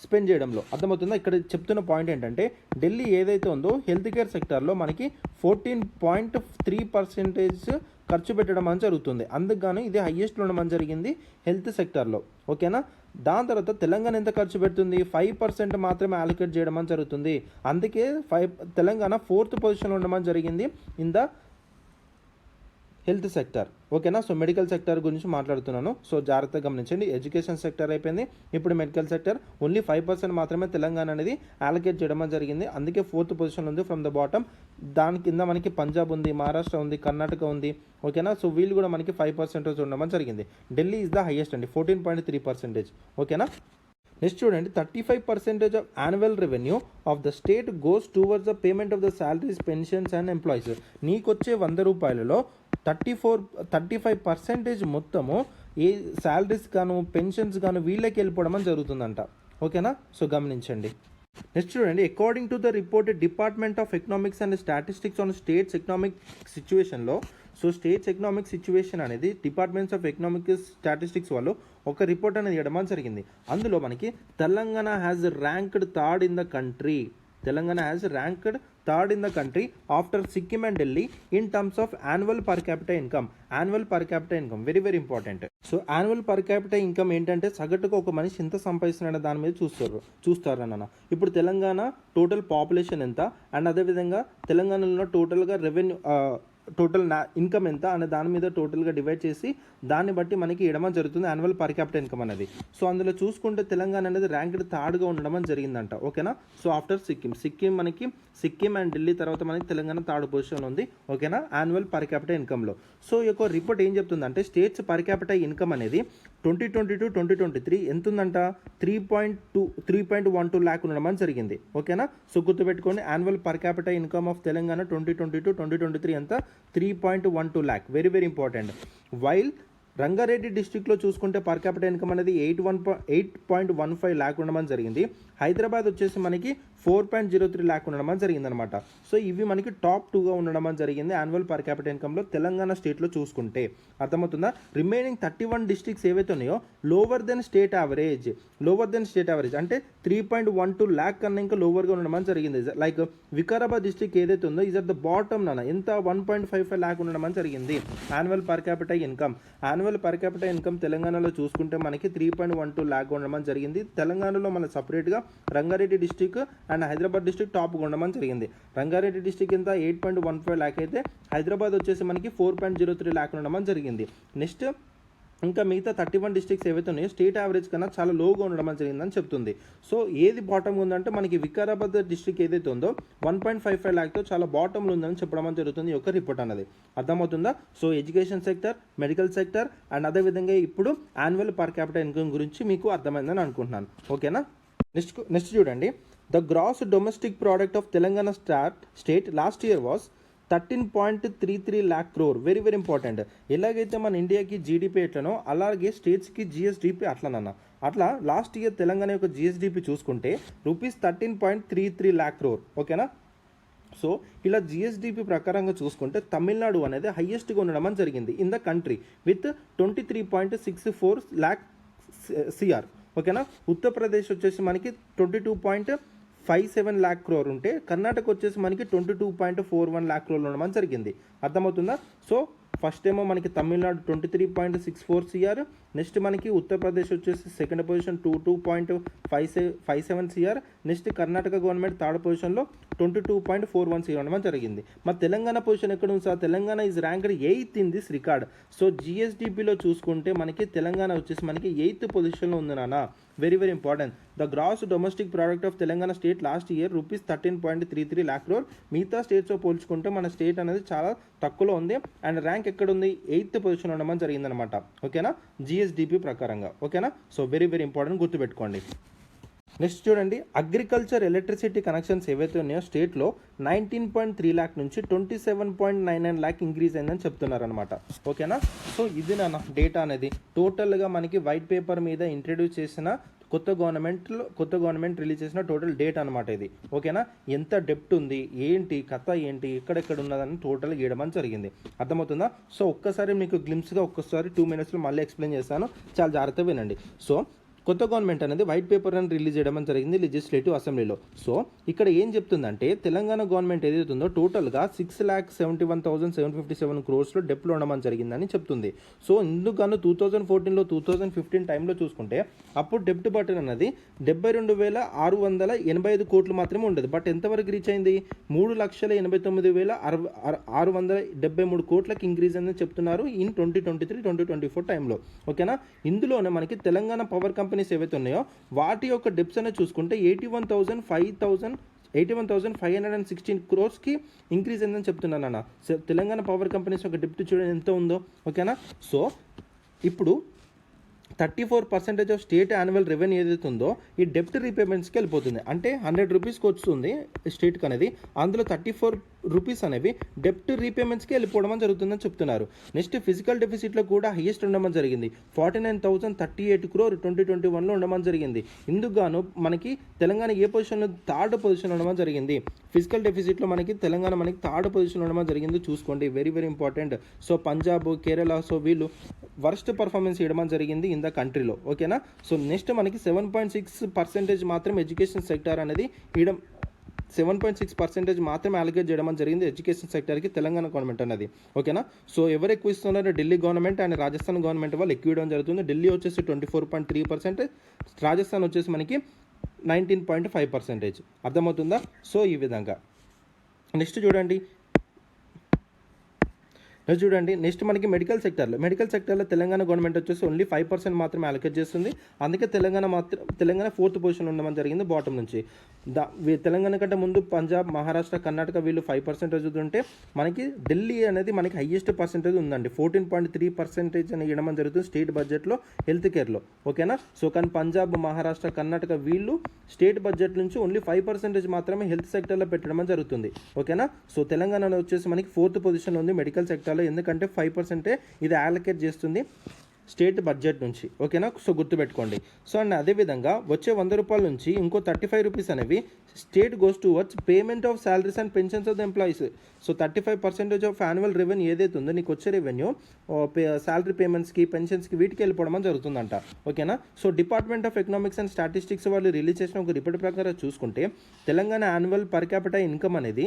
స్పెండ్ చేయడంలో. అర్థమవుతుందా? ఇక్కడ చెప్తున్న పాయింట్ ఏంటంటే ఢిల్లీ ఏదైతే ఉందో హెల్త్ కేర్ సెక్టార్లో మనకి 14.3% ఖర్చు పెట్టడం అని జరుగుతుంది. అందుకు ఇది హైయెస్ట్లో ఉండడం జరిగింది హెల్త్ సెక్టార్లో. ఓకేనా. దాని తర్వాత తెలంగాణ ఎంత ఖర్చు పెడుతుంది, 5% మాత్రమే అలొకేట్ చేయడం అని జరుగుతుంది. అందుకే తెలంగాణ 4th పొజిషన్లో ఉండడం జరిగింది ఇన్ ద హెల్త్ సెక్టర్. ఓకేనా. సో మెడికల్ సెక్టర్ గురించి మాట్లాడుతున్నాను. సో జాగ్రత్తగా గమనించండి. ఎడ్యుకేషన్ సెక్టర్ అయిపోయింది, ఇప్పుడు మెడికల్ సెక్టర్. ఓన్లీ 5% మాత్రమే తెలంగాణ అనేది అలొకేట్ చేయడం జరిగింది. అందుకే 4th పొజిషన్ ఉంది ఫ్రమ్ ద బాటమ్. దాని కింద మనకి పంజాబ్ ఉంది, మహారాష్ట్ర ఉంది, కర్ణాటక ఉంది. ఓకేనా. సో వీళ్ళు కూడా మనకి 5% ఉండడం జరిగింది. ఢిల్లీ ఈజ్ ద హైయెస్ట్ అండి, 14.3%. ఓకేనా. నెక్స్ట్ చూడండి, 35% of annual revenue of the state goes towards the payment of the salaries, pensions and employees. నీకు వచ్చే 100 రూపాయలలో 35% మొత్తము ఏ శాలరీస్ గాను, పెన్షన్స్ గాను వీళ్ళకి వెళ్ళిపోవడం జరుగుతుందంట. ఓకేనా. సో గమనించండి. నెక్స్ట్ చూడండి, according to the report department of economics and statistics on states economic సిచ్యువేషన్లో. సో స్టేట్స్ ఎకనామిక్ సిచ్యువేషన్ అనేది డిపార్ట్మెంట్స్ ఆఫ్ ఎకనామిక్స్ స్టాటిస్టిక్స్ వాళ్ళు ఒక రిపోర్ట్ అనేది ఇవ్వడం జరిగింది. అందులో మనకి Telangana has ranked third in the country. Telangana has ranked third in the country after Sikkim and Delhi in terms of annual per capital income. Annual per capital income very very important. So annual per capital income ఏంటంటే సగటుగా ఒక మనిషి ఎంత సంపాదిస్తున్నాడో దాని మీద చూస్తారు అన్న. ఇప్పుడు Telangana total population ఎంత, అండ్ అదేవిధంగా తెలంగాణలో టోటల్గా టోటల్ ఇన్కమ్ ఎంత అనే దాని మీద టోటల్గా డివైడ్ చేసి దాన్ని బట్టి మనకి ఇవ్వడం జరుగుతుంది యాన్యువల్ పర్ క్యాపిటల్ ఇన్కమ్ అనేది. సో అందులో చూసుకుంటే తెలంగాణ అనేది ర్యాంక్డ్ థర్డ్గా ఉండడం జరిగిందంట. ఓకేనా. So after Sikkim and Delhi తర్వాత మనకి తెలంగాణ థర్డ్ పొజిషన్ ఉంది. ఓకేనా, యాన్యువల్ పర్ క్యాపిటల్ ఇన్కమ్లో. సో ఈ యొక్క రిపోర్ట్ ఏం చెప్తుందంటే స్టేట్స్ పర్ క్యాపిటల్ ఇన్కమ్ అనేది 2022-2023 ఎంత ఉందంట, 3.12 ల్యాక్ ఉండడం జరిగింది. ఓకేనా. సో గుర్తుపెట్టుకోండి, annual per capital income of Telangana 2022-2023 ఎంత, 3.12 lakh. Very very important. While Rangareddy డిస్టిక్లో చూసుకుంటే పర్ క్యాపిటల్ ఇన్కమ్ అనేది 8.15 ల్యాక్ ఉండడం జరిగింది. హైదరాబాద్ వచ్చేసి మనకి 4.03 ల్యాక్ ఉండడం జరిగిందనమాట. సో ఇవి మనకి టాప్ 2గా ఉండడం జరిగింది యాన్యువల్ పర్ క్యాపిటల్ ఇన్కమ్లో తెలంగాణ స్టేట్లో చూసుకుంటే. అర్థమవుతుందా. రిమైనింగ్ 31 డిస్ట్రిక్ట్స్ ఏవైతే ఉన్నాయో లోవర్ దెన్ స్టేట్ యావరేజ్ అంటే 3.12 ల్యాక్ కన్నా ఇంకా లోవర్గా ఉండడం జరిగింది. లైక్ వికారాబాద్ డిస్ట్రిక్ట్ ఏదైతే ఉందో ఈజ్ అట్ ద బాటమ్ ఎంత 1.55 ల్యాక్ ఉండడం జరిగింది annual per capital income. Annual per capital income తెలంగాణలో చూసుకుంటే మనకి 3.12 ల్యాక్ ఉండడం జరిగింది. తెలంగాణలో మన సపరేట్గా Rangareddy district and Hyderabad district టాప్గా ఉండడం జరిగింది. రంగారెడ్డి డిస్టిక్ ఎంత 8.15 ల్యాక్ అయితే హైదరాబాద్ వచ్చేసి మనకి 4.03 ల్యాక్ ఉండడం జరిగింది. నెక్స్ట్ ఇంకా మిగతా 31 డిస్ట్రిక్ట్స్ ఏవైతే ఉన్నాయో స్టేట్ యావరేజ్ కన్నా చాలా లోగా ఉండడం జరిగిందని చెప్తుంది. సో ఏది బాటమ్గా ఉందంటే మనకి వికారాబాద్ డిస్ట్రిక్ట్ ఏదైతే ఉందో 1.55 ల్యాక్తో చాలా బాటంలో ఉందని చెప్పడం జరుగుతుంది ఈ యొక్క రిపోర్ట్ అనేది. అర్థమవుతుందా. So education sector, medical sector and అదేవిధంగా ఇప్పుడు యాన్యువల్ పర్ క్యాపిటల్ ఇన్కమ్ గురించి మీకు అర్థమైందని అనుకుంటున్నాను. ఓకేనా. నెక్స్ట్ చూడండి, the gross domestic product of Telangana state last year was 13.33 lakh crore. Very very important. ఎలాగైతే మన ఇండియాకి జీడిపి ఎట్లనో అలాగే స్టేట్స్కి జిఎస్డిపి అట్లనన్నా. అట్లా లాస్ట్ ఇయర్ తెలంగాణ యొక్క జిఎస్డిపి చూసుకుంటే రూపీస్ 13.33 ల్యాక్ క్రోర్. ఓకేనా. సో ఇలా జిఎస్డిపి ప్రకారంగా చూసుకుంటే తమిళనాడు అనేది హైయెస్ట్గా ఉండడం జరిగింది in the country with 23.64 lakh CR. ఓకేనా. ఉత్తరప్రదేశ్ వచ్చేసి మనకి 22.57 ల్యాక్ క్రోర్ ఉంటే కర్ణాటక వచ్చేసి మనకి 22.41 ల్యాక్ క్రోర్ ఉండడం జరిగింది. అర్థమవుతుందా. సో ఫస్ట్ ఏమో మనకి తమిళనాడు 23.64 సిఆర్, నెక్స్ట్ మనకి ఉత్తరప్రదేశ్ వచ్చేసి second position 22.57 CR, next Karnataka government third పొజిషన్లో 22.41 సిఆర్ ఉండడం జరిగింది. మరి తెలంగాణ పొజిషన్ ఎక్కడ ఉంది sir, Telangana is ranked 8th in this record. So జిఎస్డిపిలో చూసుకుంటే మనకి తెలంగాణ వచ్చేసి మనకి 8th పొజిషన్లో ఉంది నాన్న. Very very important. The gross domestic product of Telangana state last year rupees 13.33 lakh crore. మిగతా స్టేట్స్తో పోల్చుకుంటే మన స్టేట్ అనేది చాలా తక్కువలో ఉంది అండ్ ర్యాంక్ ఎక్కడ ఉంది, 8th పొజిషన్ ఉండడం జరిగిందనమాట. ఓకేనా, జిఎస్డిపి ప్రకారంగా. ఓకేనా. సో వెరీ వెరీ ఇంపార్టెంట్, గుర్తుపెట్టుకోండి. నెక్స్ట్ చూడండి, అగ్రికల్చర్ ఎలక్ట్రిసిటీ కనెక్షన్స్ ఏవైతే ఉన్నాయో స్టేట్లో 19.3 ల్యాక్ నుంచి 27.99 ల్యాక్ ఇంక్రీజ్ అయిందని చెప్తున్నారనమాట. ఓకేనా. సో ఇది నా డేటా అనేది టోటల్గా మనకి వైట్ పేపర్ మీద ఇంట్రడ్యూస్ చేసిన కొత్త గవర్నమెంట్ రిలీజ్ చేసిన టోటల్ డేట్ అనమాట ఇది. ఓకేనా. ఎంత డెప్ట్ ఉంది, ఏంటి కథ, ఏంటి ఎక్కడెక్కడ ఉన్నదని టోటల్ గీయడం జరిగింది. అర్థమవుతుందా. సో ఒక్కసారి మీకు గ్లిమ్స్గా 2 minutesలో మళ్ళీ ఎక్స్ప్లెయిన్ చేస్తాను, చాలా జాగ్రత్తగా వినండి. సో కొత్త గవర్నమెంట్ అనేది వైట్ పేపర్ అని రిలీజ్ చేయడం జరిగింది లెజిస్లేటివ్ అసెంబ్లీలో. సో ఇక్కడ ఏం చెప్తుందంటే తెలంగాణ గవర్నమెంట్ ఏదైతే ఉందో టోటల్గా 6,71,757 crores డెప్లో ఉండడం జరిగిందని చెప్తుంది. సో ఇందుకను 2014లో 2015 టైంలో చూసుకుంటే అప్పుడు డెప్ట్ బటన్ అనేది 72,685 కోట్లు మాత్రమే ఉండేది. బట్ ఎంతవరకు రీచ్ అయింది, 3,89,673 కోట్లకి ఇంక్రీజ్ అని చెప్తున్నారు ఇన్ 2023-2024 టైంలో. ఓకేనా. ఇందులోనే మనకి తెలంగాణ పవర్ కంపెనీస్ ఏవైతే ఉన్నాయో వాటి యొక్క డెప్స్ అనేది చూసుకుంటే 81,516 crores ఇంక్రీజ్ అయిందని చెప్తున్నాను అన్న. తెలంగాణ పవర్ కంపెనీస్ యొక్క డెప్ట్ చూడండి ఎంత ఉందో. ఓకేనా. సో ఇప్పుడు 34% ఆఫ్ స్టేట్ యాన్యువల్ రెవెన్యూ ఏదైతే ఉందో ఈ డెప్ట్ రీపేమెంట్స్కి వెళ్ళిపోతుంది. అంటే 100 రూపీస్కి వస్తుంది స్టేట్కి అనేది, అందులో 34 రూపీస్ అనేవి డెప్ట్ రీపేమెంట్స్కి వెళ్ళిపోవడం జరుగుతుందని చెప్తున్నారు. నెక్స్ట్ ఫిజికల్ డెఫిసిట్లో కూడా హైయెస్ట్ ఉండడం జరిగింది. 49,038 crore 2021లో ఉండడం జరిగింది. ఇందుకు గాను మనకి తెలంగాణ ఏ పొజిషన్లో, థర్డ్ పొజిషన్ ఉండడం జరిగింది. ఫిజికల్ డెఫిసిట్లో మనకి తెలంగాణ థర్డ్ పొజిషన్ ఉండడం జరిగింది. చూసుకోండి, very very important. So Punjab, Kerala, so వీళ్ళు వర్స్ట్ పర్ఫార్మెన్స్ ఇవ్వడం జరిగింది ఇన్ ద కంట్రీలో. ఓకేనా. సో నెక్స్ట్ మనకి 7.6% మాత్రం ఎడ్యుకేషన్ సెక్టర్ అనేది 7.6% మాత్రమే అలొకేట్ చేయడం జరిగింది ఎడ్యుకేషన్ సెక్టర్కి తెలంగాణ గవర్నమెంట్ అనేది. ఓకేనా. సో ఎవరు ఎక్కువ ఇస్తున్నారు, Delhi government and Rajasthan government వాళ్ళు ఎక్కువ ఇవ్వడం జరుగుతుంది. ఢిల్లీ వచ్చేసి 24.3%, రాజస్థాన్ వచ్చేసి మనకి 19.5%. అర్థమవుతుందా. సో ఈ విధంగా నెక్స్ట్ చూడండి, చూడండి నెక్స్ట్ మనకి మెడికల్ సెక్టర్లో తెలంగాణ గవర్నమెంట్ వచ్చేసి ఓన్లీ 5% మాత్రమే అలొకేట్ చేస్తుంది. అందుకే తెలంగాణ 4th పొజిషన్లో ఉండడం జరిగింది బాటమ్ నుంచి. తెలంగాణ కంటే ముందు పంజాబ్, మహారాష్ట్ర, కర్ణాటక వీళ్ళు 5% ఉంటే మనకి ఢిల్లీ అనేది మనకి హైయెస్ట్ పర్సెంటేజ్ ఉందండి. 14.3% అని ఇవ్వడం జరుగుతుంది స్టేట్ బడ్జెట్లో హెల్త్ కేర్లో. ఓకేనా. సో కానీ పంజాబ్, మహారాష్ట్ర, కర్ణాటక వీళ్ళు స్టేట్ బడ్జెట్ నుంచి ఓన్లీ 5% మాత్రమే హెల్త్ సెక్టర్లో పెట్టడం జరుగుతుంది. ఓకేనా. సో తెలంగాణ వచ్చేసి మనకి 4th పొజిషన్లో ఉంది మెడికల్ సెక్టర్లో, ఎందుకంటే 5% ఇది అలొకేట్ చేస్తుంది స్టేట్ బడ్జెట్ నుంచి. ఓకేనా. సో గుర్తుపెట్టుకోండి. సో అండ్ అదేవిధంగా వచ్చే 100 రూపాయల నుంచి ఇంకో 35 రూపీస్ అనేవి state goes towards payment of salaries and pensions of the employees. So 35% of annual revenue ఏదైతే ఉందో నీకు వచ్చే రెవెన్యూ శాలరీ పేమెంట్స్కి, పెన్షన్స్కి వీటికి వెళ్ళిపోవడం జరుగుతుందంట. ఓకేనా. So department of economics and statistics వాళ్ళు రిలీజ్ చేసిన ఒక రిపోర్ట్ ప్రకారం చూసుకుంటే Telangana annual per capital income అనేది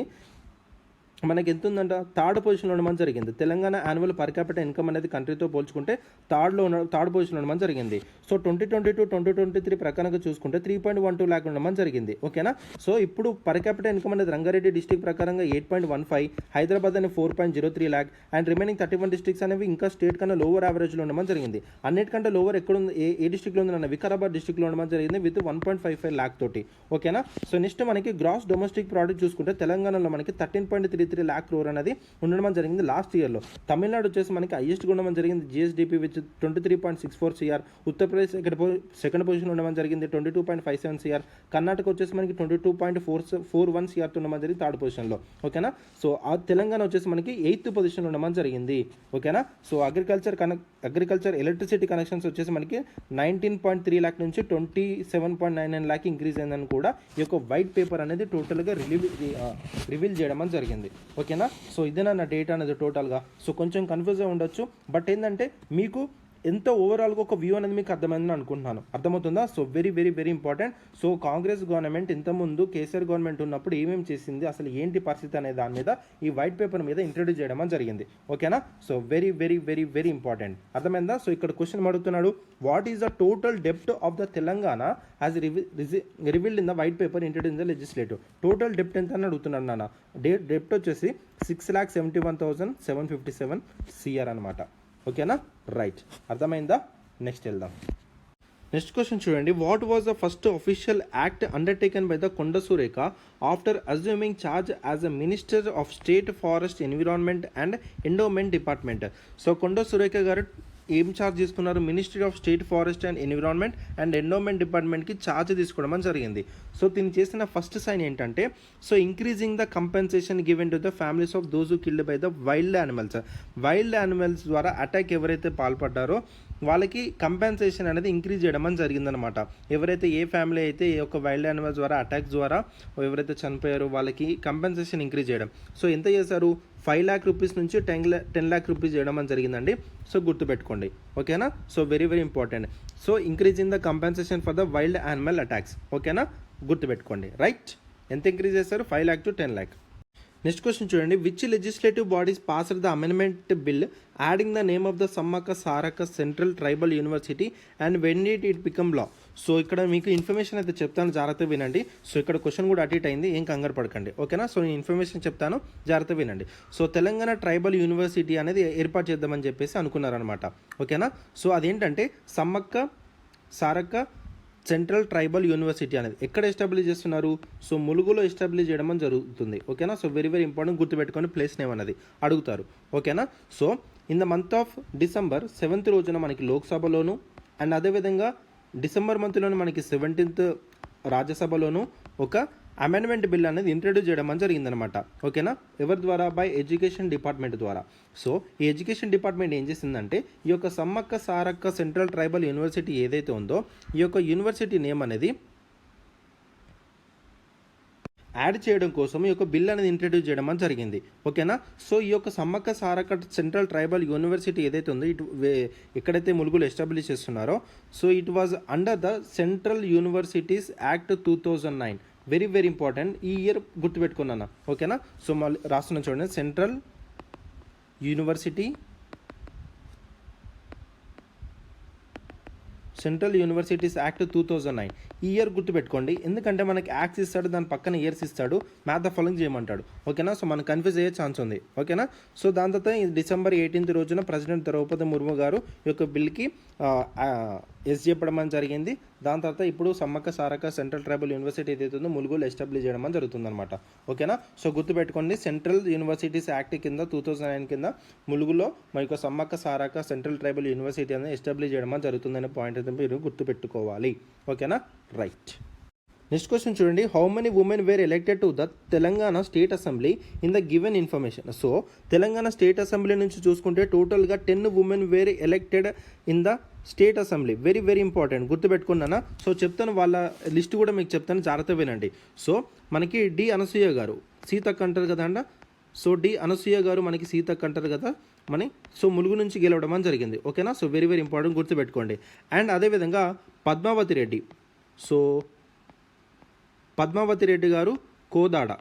మనకి ఎంత ఉందంట, 3rd పొజిషన్లో ఉండడం జరిగింది. Telangana annual per capital income అనేది కంట్రీతో పోల్చుకుంటే 3rd పొజిషన్లో ఉండడం జరిగింది. సో 2022-2023 ప్రకారంగా చూసుకుంటే 3.12 lakh ఉండడం జరిగింది. ఓకేనా. సో ఇప్పుడు పర్ క్యాపిటల్ ఇన్కమ్ అనేది రంగారెడ్డి డిస్ట్రిక్ట్ ప్రకారంగా 8.15, హైదరాబాద్ అనేది 4.03 lakh అండ్ రిమైనింగ్ 31 డిస్ట్రిక్ట్స్ అనేవి ఇంకా స్టేట్ కన్నా లోవర్ యావరేజ్లో ఉండడం జరిగింది. అన్నిటికంటే లోవర్ ఎక్కడ ఉంది, ఏ డిస్ట్రిక్ట్లో ఉంది అన్న వికారాబాద్ డిస్ట్రిక్ట్లో ఉండడం జరిగింది విత్ 1.55 lakh తోటి. ఓకేనా. సో నెక్స్ట్ మనకి గ్రాస్ డొమెస్టిక్ ప్రోడక్ట్ చూసుకుంటే తెలంగాణలో మనకి 13.33 lakh crore అనేది ఉండడం జరిగింది లాస్ట్ ఇయర్లో. తమిళనాడు వచ్చేసి మనకి హైయెస్ట్ ఉండడం జరిగింది GSDP with 23.64 CR. Uttar Pradesh second position ఉండడం జరిగింది 22.57 CR. కర్ణాటక వచ్చేసి మనకి 22.41 CR ఉండడం జరిగింది 3rd పొజిషన్లో. ఓకేనా. సో ఆ తెలంగాణ వచ్చేసి మనకి 8th పొజిషన్ ఉండడం జరిగింది. ఓకేనా. సో అగ్రికల్చర్ ఎలక్ట్రిసిటీ కనెక్షన్స్ వచ్చేసి మనకి 19.3 lakh నుంచి 27.99 lakh ఇంక్రీజ్ అయిందని కూడా ఈ యొక్క వైట్ పేపర్ అనేది టోటల్గా రివీల్ చేయడం జరిగింది. ఓకేనా. సో ఇదేనా నా డేటా అనేది టోటల్గా. సో కొంచెం కన్ఫ్యూజ్గా ఉండొచ్చు, బట్ ఏంటంటే మీకు ఎంతో ఓవరాల్గా ఒక వ్యూ అనేది మీకు అర్థమైందని అనుకుంటున్నాను. అర్థమవుతుందా. So very very very important. So Congress government ఇంతకుముందు కేసీఆర్ గవర్నమెంట్ ఉన్నప్పుడు ఏమేమి చేసింది, అసలు ఏంటి పరిస్థితి అనే దాని మీద ఈ వైట్ పేపర్ మీద ఇంట్రడ్యూస్ చేయడం జరిగింది. ఓకేనా. So very very very very important. అర్థమైందా. సో ఇక్కడ క్వశ్చన్ అడుగుతున్నాడు, వాట్ ఈస్ ద టోటల్ డెప్ట్ of the Telangana as revealed in the white paper introduce in the legislative. Total డెప్ట్ ఎంత అని అడుగుతున్నాడు నాన్న. డెప్ట్ వచ్చేసి 6,71,757 CR అనమాట. ఓకేనా. రైట్. అర్థమైందా. నెక్స్ట్ వెళ్దాం. నెక్స్ట్ క్వశ్చన్ చూడండి, what was the first official act undertaken by the Konda Surekha after assuming charge as a minister of state forest environment and endowment department. So Konda Surekha గారు ఏం ఛార్జ్ తీసుకున్నారు, ministry of state forest and environment and endowment డిపార్ట్మెంట్కి charge తీసుకోవడం జరిగింది. So దీన్ని చేసిన first sign ఏంటంటే, so increasing the compensation given to the families of those who killed by the wild animals ద్వారా అటాక్ ఎవరైతే పాల్పడ్డారో వాళ్ళకి కంపెన్సేషన్ అనేది ఇంక్రీజ్ చేయడం జరిగిందనమాట. ఎవరైతే ఏ ఫ్యామిలీ అయితే ఏ యొక్క వైల్డ్ యానిమల్స్ ద్వారా అటాక్ ద్వారా ఎవరైతే చనిపోయారో వాళ్ళకి కంపెన్సేషన్ ఇంక్రీజ్ చేయడం. సో ఎంత చేశారు, 5 lakh రూపీస్ నుంచి 10 lakh రూపీస్ చేయడం జరిగిందండి. సో గుర్తుపెట్టుకోండి. ఓకేనా. So very very important. So increasing the compensation for the wild animal attacks. ఓకేనా. గుర్తుపెట్టుకోండి. రైట్. ఎంత ఇంక్రీజ్ చేస్తారు, 5 lakh to 10 lakh. Next question చూడండి, which legislative bodies passed the amendment bill adding the name of the Sammakka Sarakka central tribal university and when it become law. So ఇక్కడ మీకు information అయితే చెప్తాను, జాగ్రత్తగా వినండి. సో ఇక్కడ క్వశ్చన్ కూడా అటు ఇటు అయింది, ఏం కంగారు పడకండి. ఓకేనా. సో నేను ఇన్ఫర్మేషన్ చెప్తాను, జాగ్రత్తగా వినండి. సో తెలంగాణ ట్రైబల్ యూనివర్సిటీ అనేది ఏర్పాటు చేద్దామని చెప్పేసి అనుకున్నారనమాట. ఓకేనా. సో అదేంటంటే Sammakka Sarakka central tribal university అనేది ఎక్కడ ఎస్టాబ్లిష్ చేస్తున్నారు, సో ములుగులో ఎస్టాబ్లిష్ చేయడం జరుగుతుంది. ఓకేనా. సో వెరీ వెరీ ఇంపార్టెంట్, గుర్తుపెట్టుకొని ప్లేస్ నేమ్ అనేది అడుగుతారు. ఓకేనా. So in the month of December 7th రోజున మనకి లోక్సభలోను అండ్ అదేవిధంగా డిసెంబర్ మంత్లోనే మనకి 17th రాజ్యసభలోను ఒక అమెండ్మెంట్ బిల్ అనేది ఇంట్రడ్యూస్ చేయడం జరిగిందనమాట. ఓకేనా. ఎవరి ద్వారా, బై ఎడ్యుకేషన్ డిపార్ట్మెంట్ ద్వారా. సో ఈ ఎడ్యుకేషన్ డిపార్ట్మెంట్ ఏం చేసిందంటే, ఈ యొక్క Sammakka Sarakka central tribal university ఏదైతే ఉందో ఈ యొక్క యూనివర్సిటీ నేమ్ అనేది యాడ్ చేయడం కోసం ఈ యొక్క బిల్ అనేది ఇంట్రడ్యూస్ చేయడం జరిగింది. ఓకేనా. సో ఈ యొక్క Sammakka Sarakka central tribal university ఏదైతే ఉందో ఎక్కడైతే ములుగులు ఎస్టాబ్లిష్ చేస్తున్నారో, so it was under the central universities act 2009. Very very important, ఈ ఇయర్ గుర్తుపెట్టుకున్నాను. ఓకేనా. సో మళ్ళీ రాస్తున్నా చూడండి, central university central universities act 2009. ఈ ఇయర్ గుర్తుపెట్టుకోండి, ఎందుకంటే మనకి యాక్ట్స్ ఇస్తాడు, దాని పక్కన ఇయర్స్ ఇస్తాడు, మ్యాథ్ ద ఫాలోయింగ్ చేయమంటాడు. ఓకేనా, సో మనకు కన్ఫ్యూజ్ అయ్యే ఛాన్స్ ఉంది. ఓకేనా, సో దాని తర్వాత December 18 రోజున ప్రెసిడెంట్ ద్రౌపది ముర్ము గారు ఈ యొక్క బిల్కి ఎస్ చెప్పడం అని జరిగింది. దాని తర్వాత ఇప్పుడు Sammakka Sarakka central tribal university ఏదైతే ఉందో ములుగులో ఎస్టాబ్లిష్ చేయడం అని జరుగుతుందన్నమాట. ఓకేనా, సో గుర్తుపెట్టుకోండి, సెంట్రల్ యూనివర్సిటీస్ యాక్ట్ కింద 2009 కింద ములుగులో మన యొక్క Sammakka Sarakka central tribal university అనేది ఎస్టాబ్లిష్ చేయడం అని జరుగుతుందనే పాయింట్ అయితే మీరు గుర్తుపెట్టుకోవాలి. ఓకేనా, రైట్. నెక్స్ట్ క్వశ్చన్ చూడండి, how many women were elected to the Telangana state assembly in the given information. So Telangana state assembly నుంచి చూసుకుంటే టోటల్గా 10 women were elected in the state assembly. Very very important, గుర్తుపెట్టుకున్నానా. సో చెప్తాను, వాళ్ళ లిస్ట్ కూడా మీకు చెప్తాను, జాగ్రత్త వినండి. సో మనకి డి అనసూయ గారు సీతక్క అంటారు కదా అంట. సో డి అనసూయ గారు మనకి సీతక్క అంటారు కదా సో ములుగు నుంచి గెలవడం అని జరిగింది. ఓకేనా, సో వెరీ వెరీ ఇంపార్టెంట్, గుర్తుపెట్టుకోండి. అండ్ అదేవిధంగా పద్మావతి రెడ్డి, సో పద్మావతి రెడ్డి గారు కోదాడ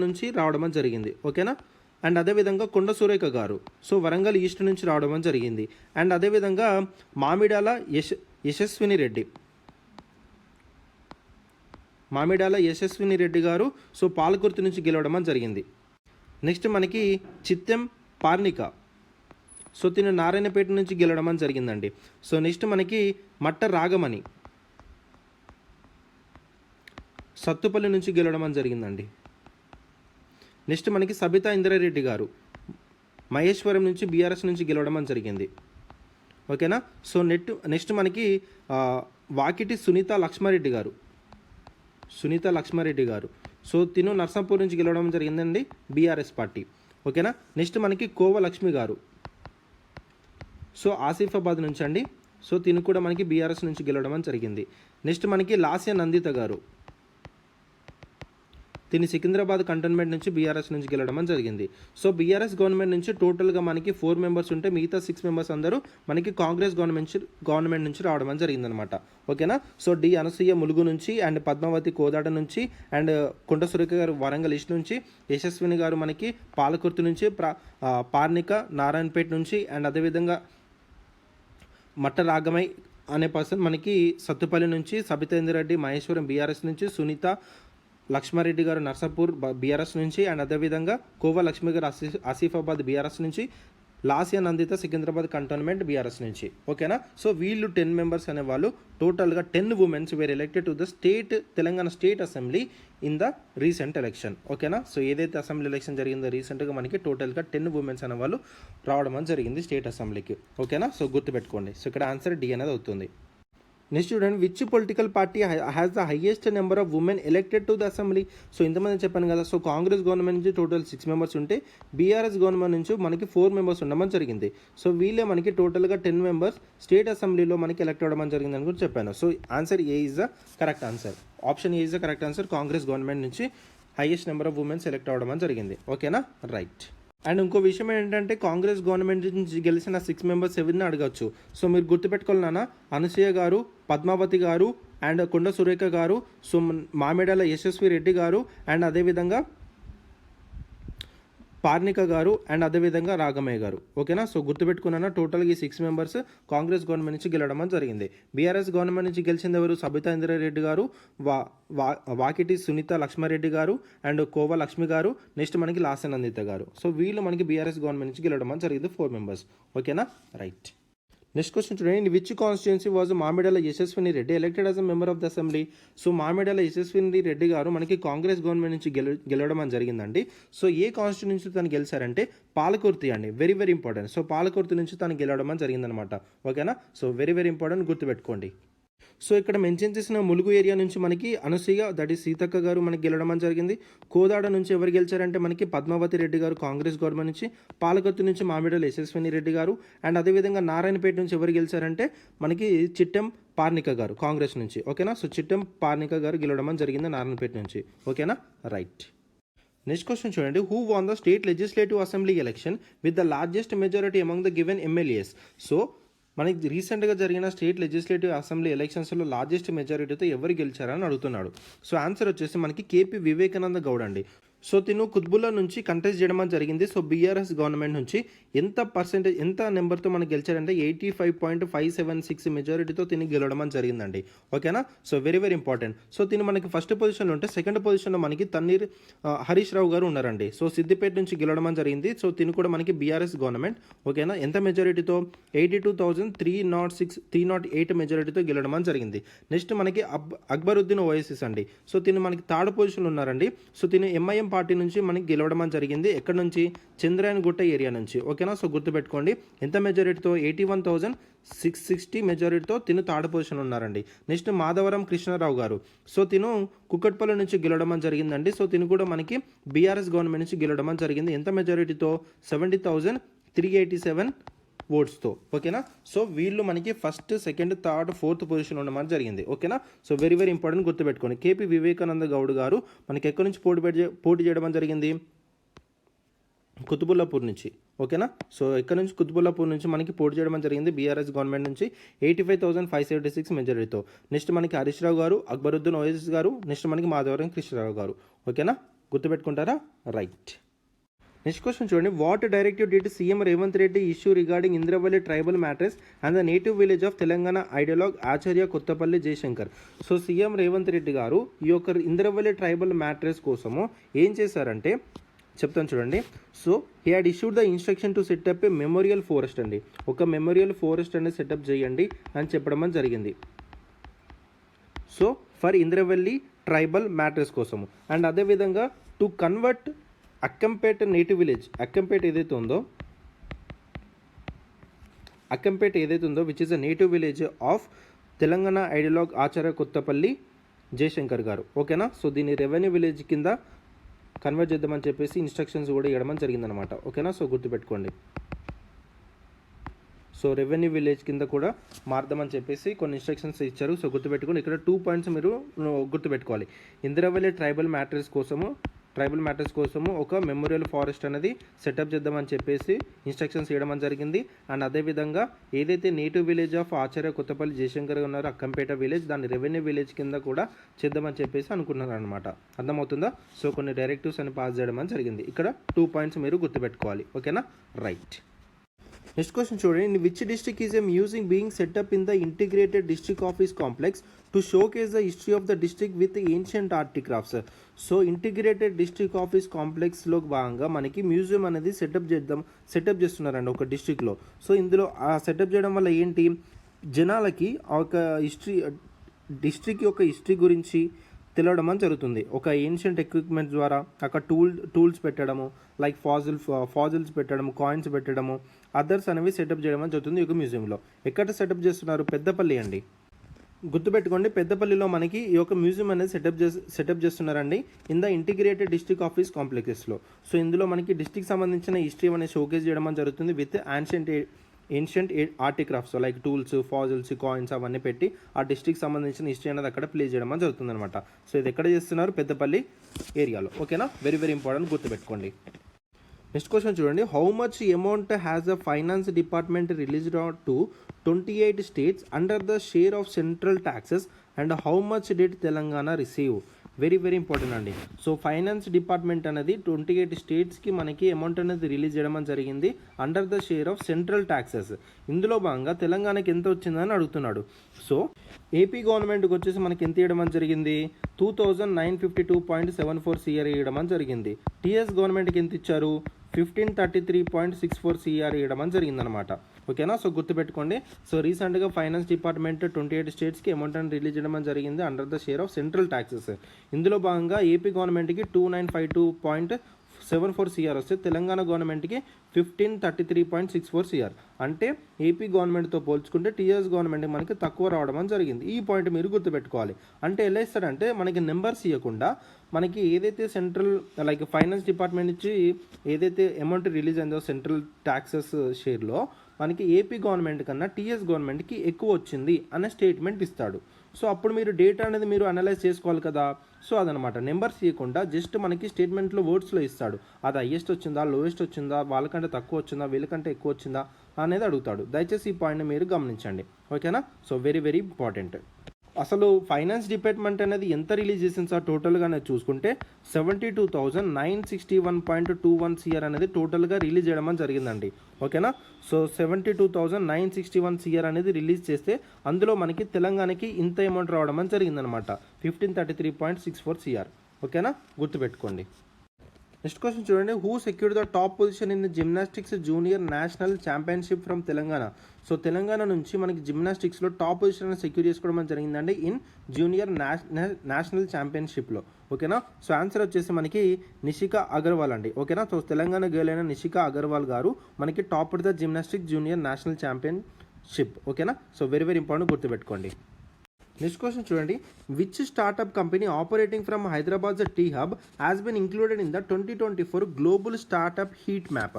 నుంచి రావడం అని జరిగింది. ఓకేనా, అండ్ అదేవిధంగా కొండ సురేఖ గారు సో వరంగల్ ఈస్ట్ నుంచి రావడం అని జరిగింది. అండ్ అదేవిధంగా మామిడాల యశస్విని రెడ్డి గారు సో పాలకుర్తి నుంచి గెలవడం అని జరిగింది. నెక్స్ట్ మనకి చిత్తెం పార్నిక, సో తిను నారాయణపేట నుంచి గెలవడం అని జరిగిందండి. సో నెక్స్ట్ మనకి మట్ట రాగమణి సత్తుపల్లి నుంచి గెలవడం అని జరిగిందండి. నెక్స్ట్ మనకి సబితా ఇంద్రారెడ్డి గారు మహేశ్వరం నుంచి బీఆర్ఎస్ నుంచి గెలవడం అని జరిగింది. ఓకేనా, సో నెక్స్ట్ మనకి వాకిటి సునీత లక్ష్మారెడ్డి గారు సో తిను నర్సాపూర్ నుంచి గెలవడం జరిగిందండి, బీఆర్ఎస్ పార్టీ. ఓకేనా, నెక్స్ట్ మనకి కోవ లక్ష్మి గారు సో ఆసిఫాబాద్ నుంచి అండి. సో తిను కూడా మనకి బీఆర్ఎస్ నుంచి గెలవడం అని జరిగింది. నెక్స్ట్ మనకి లాస్య నందిత గారు తిని సికింద్రాబాద్ కంటోన్మెంట్ నుంచి బీఆర్ఎస్ నుంచి గెలవడం అని జరిగింది. సో బీఆర్ఎస్ గవర్నమెంట్ నుంచి టోటల్గా మనకి 4 మెంబర్స్ ఉంటే మిగతా 6 మెంబర్స్ అందరూ మనకి కాంగ్రెస్ గవర్నమెంట్ నుంచి రావడం అని జరిగిందనమాట. ఓకేనా, సో డి అనసూయ ములుగు నుంచి, అండ్ పద్మావతి కోదాడ నుంచి, అండ్ కొండ సురేఖ గారు వరంగల్ ఈస్ట్ నుంచి, యశస్విని గారు మనకి పాలకుర్తి నుంచి, పార్నిక నారాయణపేట నుంచి, అండ్ అదేవిధంగా మట్ట రాగమై అనే పర్సన్ మనకి సత్తుపల్లి నుంచి, సబితేంద్రెడ్డి మహేశ్వరం బీఆర్ఎస్ నుంచి, సునీత లక్ష్మారెడ్డి గారు నర్సాపూర్ బీఆర్ఎస్ నుంచి, అండ్ అదేవిధంగా కోవ లక్ష్మి గారు ఆసిఫాబాద్ బీఆర్ఎస్ నుంచి, లాస్య నందిత సికింద్రాబాద్ కంటోన్మెంట్ బీఆర్ఎస్ నుంచి. ఓకేనా, సో వీళ్ళు 10 మెంబర్స్ అనేవాళ్ళు టోటల్గా 10 womens were elected to the Telangana state assembly in the recent election. ఓకేనా, సో ఏదైతే అసెంబ్లీ ఎలక్షన్ జరిగిందో రీసెంట్గా మనకి టోటల్గా 10 ఉమెన్స్ అనేవాళ్ళు రావడం అని జరిగింది స్టేట్ అసెంబ్లీకి. ఓకేనా, సో గుర్తుపెట్టుకోండి. సో ఇక్కడ ఆన్సర్ డి అనేది అవుతుంది. నెక్స్ట్ చూడండి, which political party has the highest number of women elected to the assembly. So ఇంతమంది చెప్పాను కదా. సో కాంగ్రెస్ గవర్నమెంట్ నుంచి టోటల్ 6 మెంబర్స్ ఉంటే బీఆర్ఎస్ గవర్నమెంట్ నుంచి మనకి 4 మెంబర్స్ ఉండమని జరిగింది. సో వీళ్ళే మనకి టోటల్గా 10 మెంబర్స్ స్టేట్ అసెంబ్లీలో మనకి ఎలెక్ట్ అవ్వడం జరిగింది అని కూడా చెప్పాను. So answer A is the correct answer. Option A is the correct answer. Congress government నుంచి highest number of womens elect అవ్వడం జరిగింది. ఓకేనా, రైట్. అండ్ ఇంకో విషయం ఏంటంటే కాంగ్రెస్ గవర్నమెంట్ నుంచి గెలిచిన 6 మెంబర్స్ ఎవరిని అడగచ్చు. సో మీరు గుర్తుపెట్టుకోవాలన్నా అనసూయ గారు, పద్మావతి గారు, అండ్ కొండ సురేఖ గారు, సో మామిడాల యశస్వి రెడ్డి గారు, అండ్ అదేవిధంగా పార్నిక గారు, అండ్ అదేవిధంగా రాగమయ్య గారు. ఓకేనా, సో గుర్తుపెట్టుకున్నా టోటల్గా ఈ 6 మెంబర్స్ కాంగ్రెస్ గవర్నమెంట్ నుంచి గెలవడం జరిగింది. బీఆర్ఎస్ గవర్నమెంట్ నుంచి గెలిచింది ఎవరు? సబితా ఇంద్రారెడ్డి గారు, వాకిటి సునీత లక్ష్మారెడ్డి గారు, అండ్ కోవ లక్ష్మి గారు, నెక్స్ట్ మనకి లాస్య నందిత గారు. సో వీళ్ళు మనకి బీఆర్ఎస్ గవర్నమెంట్ నుంచి గెలవడం జరిగింది 4 మెంబర్స్. ఓకేనా, రైట్. నెక్స్ట్ క్వశ్చన్ చూడండి, which constituency was Mamidala Yashaswini Reddy elected as a member of the assembly. So Mamidala Yashaswini Reddy గారు మనకి కాంగ్రెస్ గవర్నమెంట్ నుంచి గెలవడం జరిగిందండి. సో ఏ కాన్స్టిట్యూన్సీ నుంచి తను గెలిచారంటే పాలకుర్తి అండి. Very very important. So Palakurthi నుంచి తను గెలవడం జరిగిందనమాట. ఓకేనా, సో వెరీ వెరీ ఇంపార్టెంట్, గుర్తుపెట్టుకోండి. సో ఇక్కడ మెన్షన్ చేసిన ములుగు ఏరియా నుంచి మనకి అనసూయ దట్ ఈస్ సీతక్క గారు మనకి గెలవడం జరిగింది. కోదాడ నుంచి ఎవరు గెలిచారంటే మనకి పద్మావతి రెడ్డి గారు కాంగ్రెస్ గవర్నమెంట్ నుంచి, పాలకొత్తు నుంచి మామిడాల యశస్విని రెడ్డి గారు, అండ్ అదేవిధంగా నారాయణపేట నుంచి ఎవరు గెలిచారంటే మనకి చిట్టెం పార్నిక గారు కాంగ్రెస్ నుంచి. ఓకేనా, సో చిట్టెం పార్నిక గారు గెలవడం జరిగింది నారాయణపేట నుంచి. ఓకేనా, రైట్. నెక్స్ట్ క్వశ్చన్ చూడండి, who won the state legislative assembly election with the largest majority among the given MLAs. So మనకి రీసెంట్గా జరిగిన స్టేట్ లెజిస్లేటివ్ అసెంబ్లీ ఎలక్షన్స్లో లార్జెస్ట్ మెజారిటీతో ఎవరు గెలిచారని అడుగుతున్నాడు. సో ఆన్సర్ వచ్చేసి మనకి కేపీ వివేకానంద గౌడ్ అండి. సో తిను కుత్బుల్లా నుంచి కంటెస్ట్ చేయడం జరిగింది. సో బీఆర్ఎస్ గవర్నమెంట్ నుంచి ఎంత నెంబర్తో మనకి గెలిచారంటే 85.576 మెజారిటీతో తిని గెలవడం జరిగిందండి. ఓకేనా. So very very important. So తిని మనకి ఫస్ట్ పొజిషన్లో ఉంటే సెకండ్ పొజిషన్లో మనకి హరీష్ రావు గారు ఉన్నారండి. సో సిద్దిపేట నుంచి గెలవడం జరిగింది. సో తిని కూడా మనకి బీఆర్ఎస్ గవర్నమెంట్. ఓకేనా. ఎంత మెజారిటీతో 82,308 మెజారిటీతో గెలవడం జరిగింది. నెక్స్ట్ మనకి అక్బరుద్దీన్ ఓవైసీస్ అండి. సో తిని మనకి థర్డ్ పొజిషన్లో ఉన్నారండి. సో తిని ఎంఐఎం పార్టీ నుంచి మనకి గెలవడం జరిగింది. ఎక్కడ నుంచి? చంద్రాయన్ గుట్ట ఏరియా నుంచి. ఓకేనా. సో గుర్తుపెట్టుకోండి. ఎంత మెజారిటీతో? 81,660 మెజారిటీతో తిను థర్డ్ పొజిషన్ ఉన్నారండి. నెక్స్ట్ మాధవరం కృష్ణారావు గారు. సో తిను కుక్కట్పల్లి నుంచి గెలవడం జరిగిందండి. సో తిను కూడా మనకి బీఆర్ఎస్ గవర్నమెంట్ నుంచి గెలవడం జరిగింది. ఎంత మెజారిటీతో? 70,387 ఓట్స్తో. ఓకేనా. సో వీళ్ళు మనకి first, second, third, fourth position ఉండడం జరిగింది. ఓకేనా. సో వెరీ వెరీ ఇంపార్టెంట్, గుర్తుపెట్టుకోండి. కేపీ వివేకానంద గౌడ్ గారు మనకి ఎక్కడి నుంచి పోటీ చేయడం జరిగింది? కుతుబుల్లాపూర్ నుంచి. ఓకేనా. సో ఎక్కడ నుంచి? కుతుబుల్లాపూర్ నుంచి మనకి పోటీ చేయడం జరిగింది బీఆర్ఎస్ గవర్నమెంట్ నుంచి 85,576 మెజారిటీతో. నెక్స్ట్ మనకి హరీష్ రావు గారు, అక్బరుద్దీన్ ఓవైసీ గారు, నెక్స్ట్ మనకి మాధవరం కృష్ణరావు గారు. ఓకేనా. గుర్తుపెట్టుకుంటారా? రైట్. నెక్స్ట్ క్వశ్చన్ చూడండి. What directive did CM Revanth Reddy issue regarding Indravelli tribal martyrs and the native village of Telangana ideologue Acharya Kothapalli Jayashankar. So CM Revanth Reddy గారు ఈ యొక్క ఇంద్రవల్లి ట్రైబల్ మ్యాట్రెస్ కోసము ఏం చేశారంటే చెప్తాను చూడండి. So he had issued the instruction to set up A memorial forest అండి. ఒక మెమోరియల్ ఫారెస్ట్ అనేది సెటప్ చేయండి అని చెప్పడం జరిగింది. So for Indravelli tribal martyrs కోసము. అండ్ అదేవిధంగా to convert Akkampet native village, Akkampet ఏదైతే ఉందో which is a native village of Telangana ideologue Acharya Kothapalli Jayashankar గారు. ఓకేనా. సో దీన్ని రెవెన్యూ విలేజ్ కింద కన్వర్ట్ చేద్దామని చెప్పేసి ఇన్స్ట్రక్షన్స్ కూడా ఇవ్వడం జరిగిందనమాట. ఓకేనా. సో గుర్తుపెట్టుకోండి. సో రెవెన్యూ విలేజ్ కింద కూడా మార్దామని చెప్పేసి కొన్ని ఇన్స్ట్రక్షన్స్ ఇచ్చారు. సో గుర్తుపెట్టుకోండి. ఇక్కడ 2 పాయింట్స్ మీరు గుర్తుపెట్టుకోవాలి. ఇంద్రవల్లి ట్రైబల్ మ్యాటర్స్ కోసము ఒక మెమోరియల్ ఫారెస్ట్ అనేది సెటప్ చేద్దామని చెప్పేసి ఇన్స్ట్రక్షన్స్ ఇవ్వడం జరిగింది. అండ్ అదేవిధంగా ఏదైతే నేటివ్ విలేజ్ ఆఫ్ ఆచార్య కొత్తపల్లి జయశంకర్ ఉన్నారో అక్కంపేట విలేజ్, దాన్ని రెవెన్యూ విలేజ్ కింద కూడా చేద్దామని చెప్పేసి అనుకున్నారు అనమాట. అర్థమవుతుందా? సో కొన్ని డైరెక్టివ్స్ అని పాస్ చేయడం జరిగింది. ఇక్కడ 2 పాయింట్స్ మీరు గుర్తుపెట్టుకోవాలి. ఓకేనా. రైట్. నెక్స్ట్ క్వశ్చన్ చూడండి. In which district is a museum being set up in the integrated district office complex to showcase the history of the district with ancient artefacts. So integrated district office కాంప్లెక్స్లో భాగంగా మనకి museum అనేది set up చేస్తున్నారండి ఒక డిస్ట్రిక్ట్లో. So ఇందులో ఆ setup చేయడం వల్ల ఏంటి? జనాలకి ఒక డిస్ట్రిక్ట్ యొక్క హిస్టరీ గురించి తెలియడం జరుగుతుంది. ఒక ఏన్షియంట్ ఎక్విప్మెంట్ ద్వారా అక్కడ టూల్స్ పెట్టడము, లైక్ ఫాజిల్స్ పెట్టడము, కాయిన్స్ పెట్టడము, అదర్స్ అనేవి సెటప్ చేయడం జరుగుతుంది ఈ యొక్క మ్యూజియంలో. ఎక్కడ సెటప్ చేస్తున్నారు? పెద్దపల్లి అండి. గుర్తుపెట్టుకోండి. పెద్దపల్లిలో మనకి ఈ యొక్క మ్యూజియం అనేది సెటప్ చేస్తున్నారండి in the integrated district office కాంప్లెక్సెస్లో. సో ఇందులో మనకి డిస్ట్రిక్ట్ సంబంధించిన హిస్టరీ అనేది షోకేస్ చేయడం జరుగుతుంది with ancient artefacts like tools, fossils, coins అవన్నీ పెట్టి ఆ డిస్ట్రిక్ట్ సంబంధించిన హిస్టరీ అనేది అక్కడ ప్లే చేయడం జరుగుతుంది అనమాట. సో ఇది ఎక్కడ చేస్తున్నారు? పెద్దపల్లి ఏరియాలో. ఓకేనా. వెరీ వెరీ ఇంపార్టెంట్, గుర్తుపెట్టుకోండి. నెక్స్ట్ క్వశ్చన్ చూడండి. How much amount has the finance department released to 28 states under the share of central taxes and how much did Telangana receive? Very very important అండి. సో ఫైనాన్స్ డిపార్ట్మెంట్ అనేది 28 స్టేట్స్కి మనకి amount అనేది release చేయడం జరిగింది under the share of central taxes. ఇందులో భాగంగా తెలంగాణకి ఎంత వచ్చిందని అడుగుతున్నాడు. సో ఏపీ గవర్నమెంట్కి వచ్చేసి మనకి ఎంత ఇవ్వడం జరిగింది? 2,952.74 CR ఇవ్వడం జరిగింది. టీఎస్ గవర్నమెంట్కి ఎంత ఇచ్చారు? 1,533.64 CR ఇవ్వడం జరిగిందనమాట. ఓకేనా. సో గుర్తుపెట్టుకోండి. సో రీసెంట్గా ఫైనాన్స్ డిపార్ట్మెంట్ 28 స్టేట్స్కి అమౌంట్ అని రిలీజ్ చేయడం జరిగింది under the share of central taxes. ఇందులో భాగంగా ఏపీ గవర్నమెంట్కి 2,952.74 CR వస్తే తెలంగాణ గవర్నమెంట్కి 1,533.64 CR. అంటే ఏపీ గవర్నమెంట్తో పోల్చుకుంటే టీఆర్ఎస్ గవర్నమెంట్ మనకి తక్కువ రావడం జరిగింది. ఈ పాయింట్ మీరు గుర్తుపెట్టుకోవాలి. అంటే ఎలా ఇస్తారంటే మనకి నెంబర్స్ ఇవ్వకుండా మనకి ఏదైతే సెంట్రల్ లైక్ ఫైనాన్స్ డిపార్ట్మెంట్ నుంచి ఏదైతే అమౌంట్ రిలీజ్ అయిందో సెంట్రల్ ట్యాక్సెస్ షేర్లో మనకి ఏపీ గవర్నమెంట్ కన్నా టీఎస్ గవర్నమెంట్కి ఎక్కువ వచ్చింది అనే స్టేట్మెంట్ ఇస్తాడు. సో అప్పుడు మీరు డేటా అనేది మీరు అనలైజ్ చేసుకోవాలి కదా. సో అదనమాట. నెంబర్స్ ఇవ్వకుండా జస్ట్ మనకి స్టేట్మెంట్లో వర్డ్స్లో ఇస్తాడు. అది హైయెస్ట్ వచ్చిందా, లోయెస్ట్ వచ్చిందా, వాళ్ళకంటే తక్కువ వచ్చిందా, వీళ్ళకంటే ఎక్కువ వచ్చిందా అనేది అడుగుతాడు. దయచేసి ఈ పాయింట్ని మీరు గమనించండి. ఓకేనా. So very very important. అసలు ఫైనాన్స్ డిపార్ట్మెంట్ అనేది ఎంత రిలీజ్ చేసింది సార్ టోటల్గా అనేది చూసుకుంటే 72,961.21 CR అనేది టోటల్గా రిలీజ్ చేయడం అని జరిగిందండి. ఓకేనా. సో 72,961 CR అనేది రిలీజ్ చేస్తే అందులో మనకి తెలంగాణకి ఇంత అమౌంట్ రావడం అని జరిగిందనమాట, 1533.64 CR. ఓకేనా, గుర్తుపెట్టుకోండి. నెక్స్ట్ క్వశ్చన్ చూడండి, who secured the top position in the gymnastics junior national championship from Telangana. So Telangana నుంచి మనకి జిమ్నాస్టిక్స్లో టాప్ పొజిషన్ సెక్యూర్ చేసుకోవడం జరిగిందండి ఇన్ జూనియర్ నేషనల్ ఛాంపియన్షిప్లో. ఓకేనా. సో ఆన్సర్ వచ్చేసి మనకి నిషికా అగర్వాల్ అండి. ఓకేనా. సో తెలంగాణ గర్ల్ అయిన నిషికా అగర్వాల్ గారు మనకి top of the gymnastic junior national championship. ఓకేనా. సో వెరీ వెరీ ఇంపార్టెంట్, గుర్తుపెట్టుకోండి. నెక్స్ట్ క్వశ్చన్ చూడండి, which startup company operating from Hyderabad T hub has been included in the 2024 global startup heat map.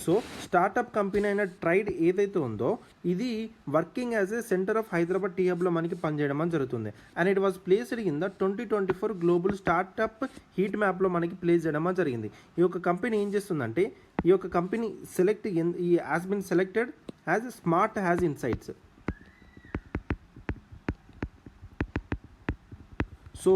So startup company అయిన ట్రైడ్ ఏదైతే ఉందో ఇది working as a centre of Hyderabad T హబ్లో మనకి పనిచేయడం అని జరుగుతుంది. And it was placed in the 2024 global startup heat మ్యాప్లో మనకి ప్లేస్ చేయడం అని జరిగింది. ఈ యొక్క కంపెనీ ఏం చేస్తుందంటే, ఈ యొక్క company has been selected as smart has insights. So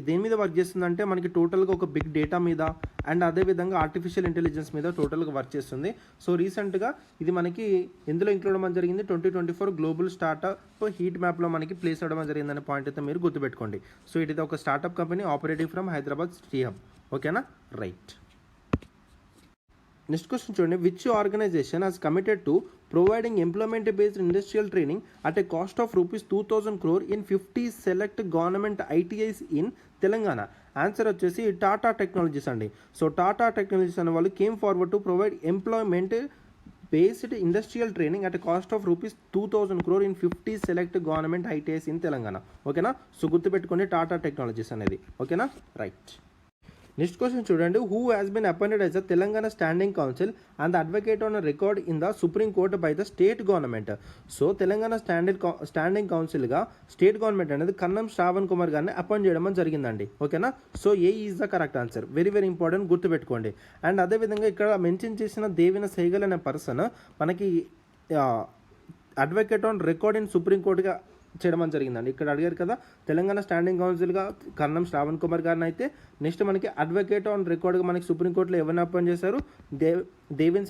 దేని మీద వర్క్ చేస్తుందంటే మనకి టోటల్గా ఒక బిగ్ డేటా మీద అండ్ అదేవిధంగా ఆర్టిఫిషియల్ ఇంటెలిజెన్స్ మీద టోటల్గా వర్క్ చేస్తుంది. సో రీసెంట్గా ఇది మనకి ఎందులో ఇంక్లూడ్ అవ్వడం జరిగింది, 2024 గ్లోబల్ స్టార్ట్అప్ హీట్ మ్యాప్లో మనకి ప్లేస్ అవ్వడం జరిగిందనే పాయింట్ అయితే మీరు గుర్తుపెట్టుకోండి. సో ఇది ఒక startup company operating from Hyderabad T hub. ఓకేనా, రైట్. నెక్స్ట్ క్వశ్చన్ చూడండి, which organisation has committed to providing employment based industrial training at a cost of ₹2,000 crore in 50 select government ITIs in Telangana. Answer వచ్చేసి Tata Technologies అండి. So Tata Technologies అనే వాళ్ళు came forward to provide employment based industrial training at cost of ₹2,000 crore in 50 select government ITIs in Telangana. ఓకేనా. So గుర్తుపెట్టుకోండి Tata technologies అనేది. ఓకేనా, right. Next question చూడండి, who has been appointed as the Telangana standing council and the advocate on record in the supreme court by the state government. So Telangana standing కౌన్సిల్గా state government అనేది కన్నం శ్రావణ్ కుమార్ గారిని appoint చేయడం జరిగిందండి. ఓకేనా. So A is the correct answer, very very important, గుర్తుపెట్టుకోండి. And అదేవిధంగా ఇక్కడ mention చేసిన దేవిన సైగల్ అనే పర్సన్ మనకి advocate on record in supreme కోర్టుగా చేయడం జరిగిందండి. ఇక్కడ అడిగారు కదా, తెలంగాణ స్టాండింగ్ కౌన్సిల్గా కన్నం శ్రావణ్ కుమార్ గారిని అయితే నెక్స్ట్ మనకి అడ్వకేట్ ఆన్ రికార్డ్గా మనకి సుప్రీంకోర్టులో ఎవరిని అపాయింట్ చేశారు, దేవిన్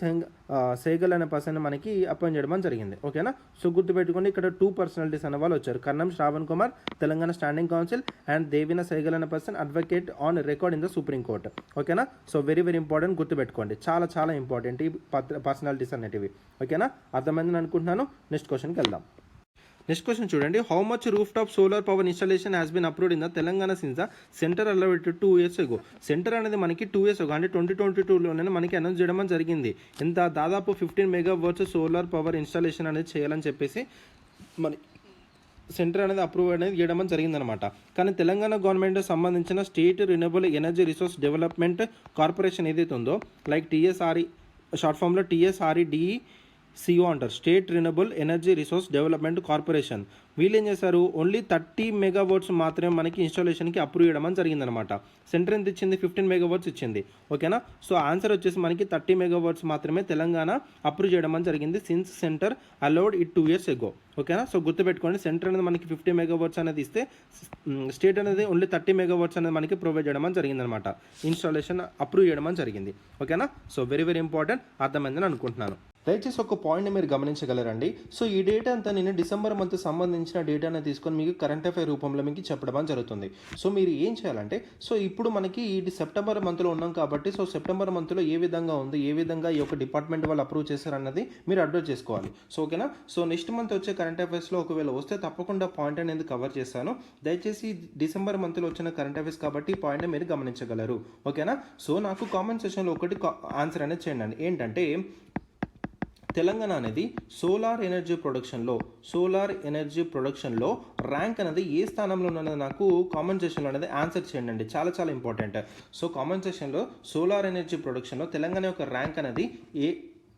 సైగల్ అనే పర్సన్ మనకి అపాయింట్ చేయడం జరిగింది. ఓకేనా. సో గుర్తుపెట్టుకోండి, ఇక్కడ 2 పర్సనాలిటీస్ అనే వాళ్ళు వచ్చారు, Kannam Shravan Kumar Telangana standing council and Devina Saigal అనే person advocate on record in the supreme court. ఓకేనా. సో వెరీ వెరీ ఇంపార్టెంట్, గుర్తుపెట్టుకోండి, చాలా చాలా ఇంపార్టెంట్ ఈ పర్సనాలిటీస్ అనేటివి. ఓకేనా, అర్థమైందని అనుకుంటున్నాను. నెక్స్ట్ క్వశ్చన్కి వెళ్దాం. నెక్స్ట్ క్వశ్చన్ చూడండి, how much roof top solar power installation has been approved in the Telangana since the centre allotted 2 years ago. Centre అనేది మనకి 2 years ago అంటే 2022లోనే మనకి అనౌన్స్ చేయడం జరిగింది. ఎంత దాదాపు 15 MW సోలార్ పవర్ ఇన్స్టాలేషన్ అనేది చేయాలని చెప్పేసి మన సెంటర్ అనేది అప్రూవ్ అనేది చేయడం జరిగిందనమాట. కానీ తెలంగాణ గవర్నమెంట్ సంబంధించిన state renewable energy resource development corporation ఏదైతే ఉందో, లైక్ TSRE షార్ట్ ఫామ్లో TSREDE CO అంటారు, state renewable energy resource development corporation. వీళ్ళు ఏం చేశారు, ఓన్లీ 30 MW మాత్రమే మనకి ఇన్స్టాలేషన్కి అప్రూవ్ చేయడం జరిగిందనమాట. సెంటర్ ఎంత ఇచ్చింది, 15 MW ఇచ్చింది. ఓకేనా. సో ఆన్సర్ వచ్చేసి మనకి 30 MW మాత్రమే తెలంగాణ అప్రూవ్ చేయడం జరిగింది since centre allowed it 2 years ago. ఓకేనా. సో గుర్తుపెట్టుకోండి, సెంటర్ అనేది మనకి 50 MW అనేది ఇస్తే స్టేట్ అనేది ఓన్లీ 30 MW అనేది మనకి ప్రొవైడ్ చేయడం జరిగిందనమాట, ఇన్స్టాలేషన్ అప్రూవ్ చేయడం జరిగింది. ఓకేనా. సో వెరీ వెరీ ఇంపార్టెంట్, అర్థమైందని అనుకుంటున్నాను. దయచేసి ఒక పాయింట్ని మీరు గమనించగలరండి. సో ఈ డేటా అంతా నేను డిసెంబర్ మంత్ సంబంధించిన డేటాను తీసుకొని మీకు కరెంట్ అఫైర్ రూపంలో మీకు చెప్పడం జరుగుతుంది. సో మీరు ఏం చేయాలంటే, సో ఇప్పుడు మనకి ఈ సెప్టెంబర్ మంత్లో ఉన్నాం కాబట్టి, సో సెప్టెంబర్ మంత్లో ఏ విధంగా ఉంది, ఏ విధంగా ఈ యొక్క డిపార్ట్మెంట్ వాళ్ళు అప్రూవ్ చేశారన్నది మీరు అప్డేట్ చేసుకోవాలి. సో ఓకేనా. సో నెక్స్ట్ మంత్ వచ్చే కరెంట్ అఫైర్స్లో ఒకవేళ వస్తే తప్పకుండా పాయింట్ అనేది కవర్ చేస్తాను. దయచేసి డిసెంబర్ మంత్లో వచ్చిన కరెంట్ అఫైర్స్ కాబట్టి ఈ పాయింట్ని మీరు గమనించగలరు. ఓకేనా. సో నాకు కామెంట్ సెషన్లో ఒకటి ఆన్సర్ అనేది చేయండి. ఏంటంటే, తెలంగాణ అనేది సోలార్ ఎనర్జీ ప్రొడక్షన్లో ర్యాంక్ అనేది ఏ స్థానంలో ఉన్నది నాకు కామెంట్ సెషన్లో అనేది ఆన్సర్ చేయండి. చాలా చాలా ఇంపార్టెంట్. సో కామెంట్ సెషన్లో సోలార్ ఎనర్జీ ప్రొడక్షన్లో తెలంగాణ యొక్క ర్యాంక్ అనేది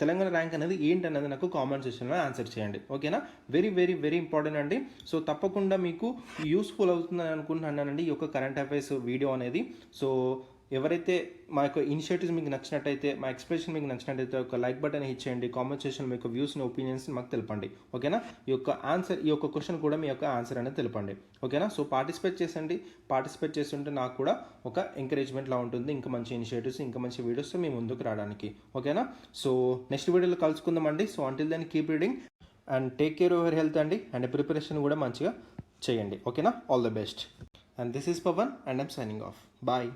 తెలంగాణ ర్యాంక్ అనేది ఏంటనేది నాకు కామెంట్ సెక్షన్లో ఆన్సర్ చేయండి. ఓకేనా. వెరీ వెరీ వెరీ ఇంపార్టెంట్ అండి. సో తప్పకుండా మీకు యూస్ఫుల్ అవుతుందని అనుకుంటున్నానండి ఈ యొక్క కరెంట్ అఫైర్స్ వీడియో అనేది. సో ఎవరైతే మా యొక్క ఇనిషియేటివ్స్ మీకు నచ్చినట్టయితే, మా ఎక్స్ప్రెషన్ మీకు నచ్చినట్టయితే ఒక లైక్ బటన్ హిట్ చేయండి. కామెంట్ సెక్షన్లో మీ యొక్క వ్యూస్ని, ఒపీనియన్స్ని మాకు తెలపండి. ఓకేనా? ఈ యొక్క క్వశ్చన్ కూడా మీ యొక్క ఆన్సర్ అనేది తెలపండి. ఓకేనా? So participate చేసండి. పార్టిసిపేట్ చేస్తుంటే నాకు కూడా ఒక ఎంకరేజ్మెంట్లా ఉంటుంది, ఇంకా మంచి ఇనిషియేటివ్స్, ఇంకా మంచి వీడియోస్ మీ ముందుకు రావడానికి. ఓకేనా? సో నెక్స్ట్ వీడియోలో కలుసుకుందామండి. So until then keep reading and take care of your health అండి. అండ్ ప్రిపరేషన్ కూడా మంచిగా చేయండి. ఓకేనా? All the best. And this is Pavan and I'm signing off. Bye.